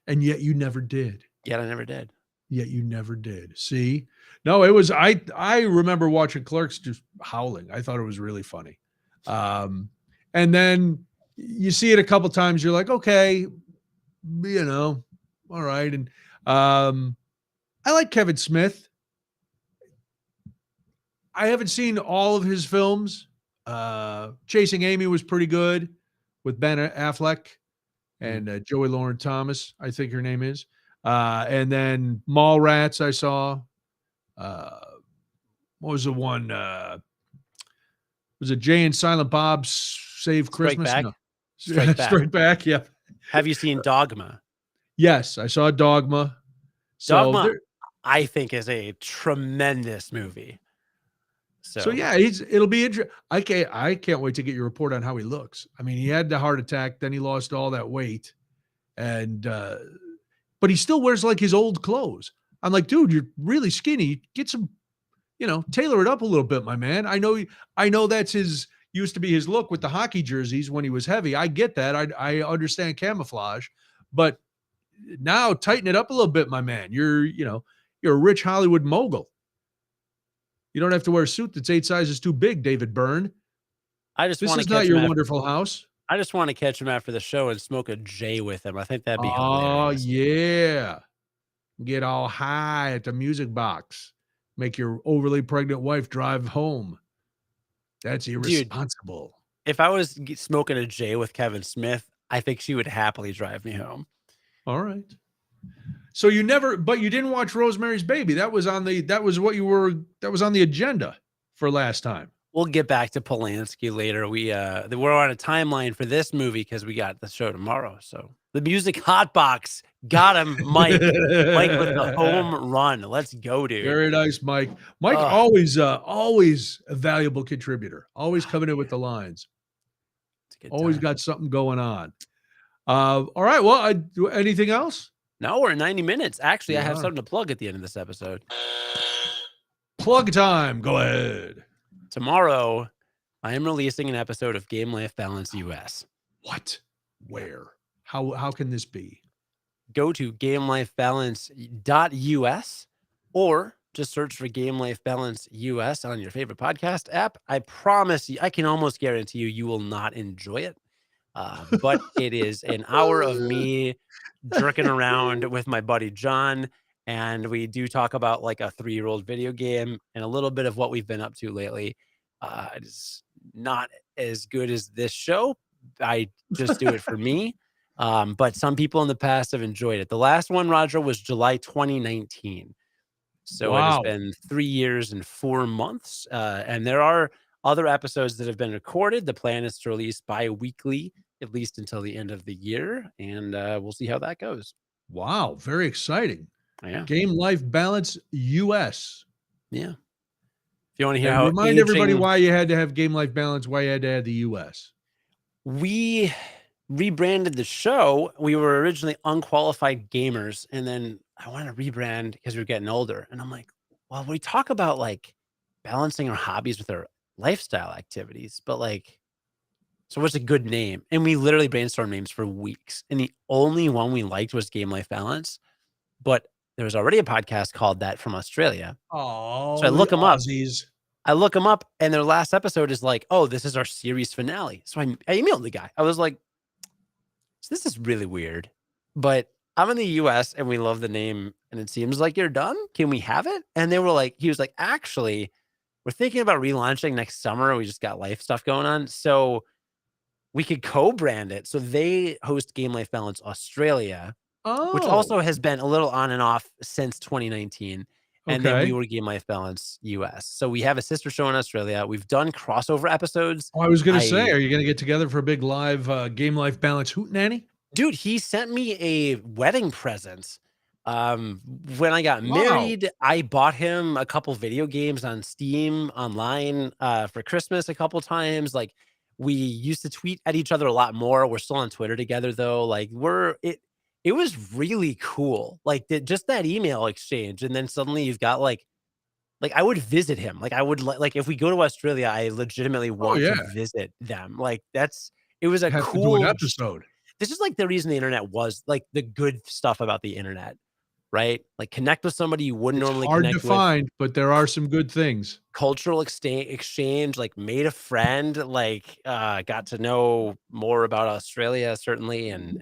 And yet you never did.
Yet I never did.
Yet you never did. See? No, it was I remember watching Clerks just howling. I thought it was really funny. And then you see it a couple times, you're like, okay, all right. And I like Kevin Smith. I haven't seen all of his films. Chasing Amy was pretty good with Ben Affleck and Joey Lauren Thomas, I think her name is. And then Mallrats I saw. What was the one? Was it Jay and Silent Bob Save Christmas?
Back?
No.
Strike Back.
Strike Back, yeah.
Have you seen Dogma?
Yes, I saw Dogma.
Dogma, I think, is a tremendous movie.
So yeah, it'll be interesting. I can't wait to get your report on how he looks. I mean, he had the heart attack, then he lost all that weight, and but he still wears like his old clothes. I'm like, dude, you're really skinny. Get some, tailor it up a little bit, my man. I know that's used to be his look with the hockey jerseys when he was heavy. I get that. I understand camouflage, but now tighten it up a little bit, my man. You're a rich Hollywood mogul. You don't have to wear a suit that's 8 sizes too big, David Byrne.
I just
This
want to
is not
catch him
your
after.
wonderful house.
I just want to catch him after the show and smoke a J with him. I think that'd be
Oh,
hilarious.
yeah. Get all high at the music box. Make your overly pregnant wife drive home. That's
Dude,
irresponsible.
if I was smoking a J with Kevin Smith, I think she would happily drive me home.
All right. So you didn't watch Rosemary's Baby. That was on the agenda for last time.
We'll get back to Polanski later. We're on a timeline for this movie because we got the show tomorrow. So the music hotbox got him, Mike. Mike with the home run. Let's go, dude.
Very nice, Mike. Mike always a valuable contributor. Always coming in with the lines. Always got something going on. All right. Well, anything else?
No, we're at 90 minutes. Actually, I have something to plug at the end of this episode.
Plug time. Go ahead.
Tomorrow, I am releasing an episode of Game Life Balance US.
What? Where? How can this be?
Go to gamelifebalance.us or just search for Game Life Balance US on your favorite podcast app. I promise you, I can almost guarantee you will not enjoy it. But it is an hour of me jerking around with my buddy John, and we do talk about like a 3-year-old video game and a little bit of what we've been up to lately. It's not as good as this show. I just do it for me. But some people in the past have enjoyed it. The last one, Roger, was July 2019. So It has been 3 years and 4 months. And there are other episodes that have been recorded. The plan is to release bi-weekly, at least until the end of the year. And we'll see how that goes.
Wow. Very exciting.
Yeah.
Game Life Balance US.
Yeah. If you want to hear how
remind everybody why you had to have Game Life Balance, why you had to add the US.
We rebranded the show. We were originally Unqualified Gamers, and then I wanted to rebrand because we were getting older. And I'm like, well, we talk about like balancing our hobbies with our lifestyle activities, but like, so what's a good name? And we literally brainstormed names for weeks, and the only one we liked was Game Life Balance. But there was already a podcast called that from Australia.
Oh,
so I look them up.
Aussies.
I look them up, and their last episode is like, oh, this is our series finale. So I emailed the guy. I was like, so this is really weird, but I'm in the US and we love the name, and it seems like you're done. Can we have it? And they were like, he was like, actually, we're thinking about relaunching next summer. We just got life stuff going on. So we could co-brand it. So they host Game Life Balance Australia, which also has been a little on and off since 2019. And then we were Game Life Balance US. So we have a sister show in Australia. We've done crossover episods.
I was going to say, are you going to get together for a big live Game Life Balance hootenanny?
Dude, he sent me a wedding present. When I got married, I bought him a couple video games on Steam online for Christmas a couple times. Like, we used to tweet at each other a lot more. We're still on Twitter together though. Like, it was really cool. Like, just that email exchange, and then suddenly you've got like I would visit him. Like, I would like if we go to Australia, I legitimately want to visit them. Like, it was a cool
episode.
This is like the reason the internet was like the good stuff about the internet, right? Like, connect with somebody you wouldn't normally connect with.
Hard to find, but there are some good things.
Cultural exchange, like made a friend, like got to know more about Australia certainly, and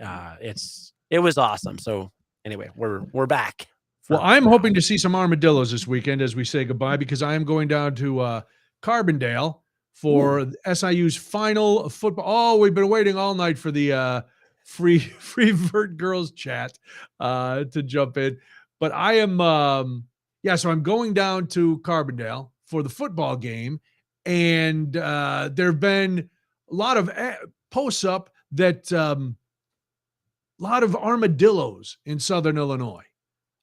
it was awesome. So anyway, we're back.
Well, I'm hoping to see some armadillos this weekend as we say goodbye, because I am going down to Carbondale for SIU's final football. Oh, we've been waiting all night for the free Vert Girls chat to jump in. But I am, so I'm going down to Carbondale for the football game. And there have been a lot of posts up that a lot of armadillos in Southern Illinois.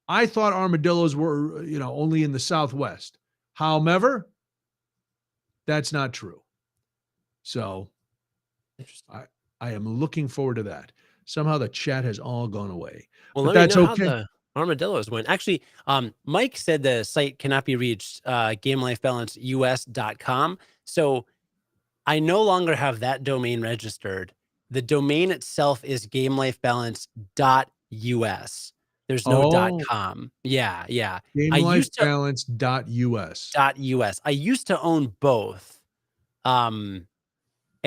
I thought armadillos were, only in the Southwest. However, that's not true. So I am looking forward to that. Somehow the chat has all gone away.
Well,
but
that's okay. How the armadillos went. Actually, Mike said the site cannot be reached, gamelifebalanceus.com. So I no longer have that domain registered. The domain itself is gamelifebalance.us. There's no .com. Yeah.
Gamelifebalance.us.
.us. I used to own both.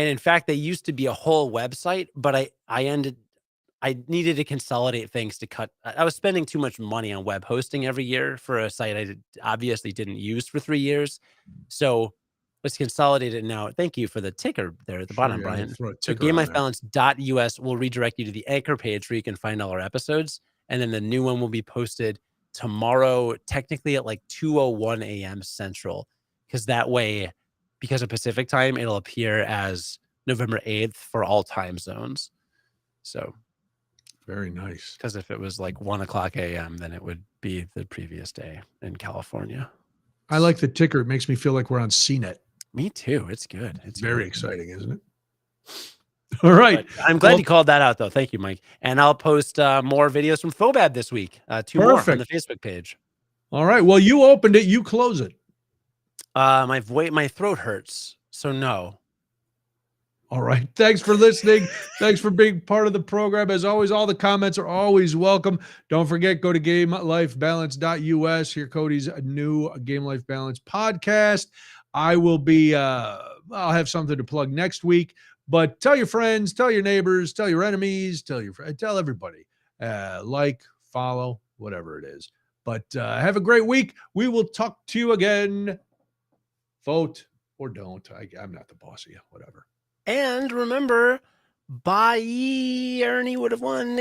And in fact, they used to be a whole website, but I needed to consolidate things to cut. I was spending too much money on web hosting every year for a site I obviously didn't use for 3 years. So let's consolidate it now. Thank you for the ticker there at the bottom,
Yeah, I'll
Brian.
throw a
So
ticker on there.
gamelifebalance.us will redirect you to the anchor page where you can find all our episodes. And then the new one will be posted tomorrow, technically at like 2:01 a.m. Central, because that way, because of Pacific time, it'll appear as November 8th for all time zones. So
very nice.
because if it was like 1:00 a.m., then it would be the previous day in California.
I like the ticker. It makes me feel like we're on CNET.
Me too. It's good. It's
very
great.
exciting, isn't it? All right.
But I'm glad you called that out, though. Thank you, Mike. And I'll post more videos from Phobab this week. 2 more on the Facebook page.
All right. Well, you opened it. You close it.
My throat hurts, so no.
All right. Thanks for listening. Thanks for being part of the program. As always, all the comments are always welcome. Don't forget, go to gamelifebalance.us. Hear Cody's new Game Life Balance podcast. I will be, I'll have something to plug next week, but tell your friends, tell your neighbors, tell your enemies, tell everybody, like, follow, whatever it is. But have a great week. We will talk to you again. Vote or don't. I'm not the boss of you, whatever.
And remember, bye, Ernie would have won.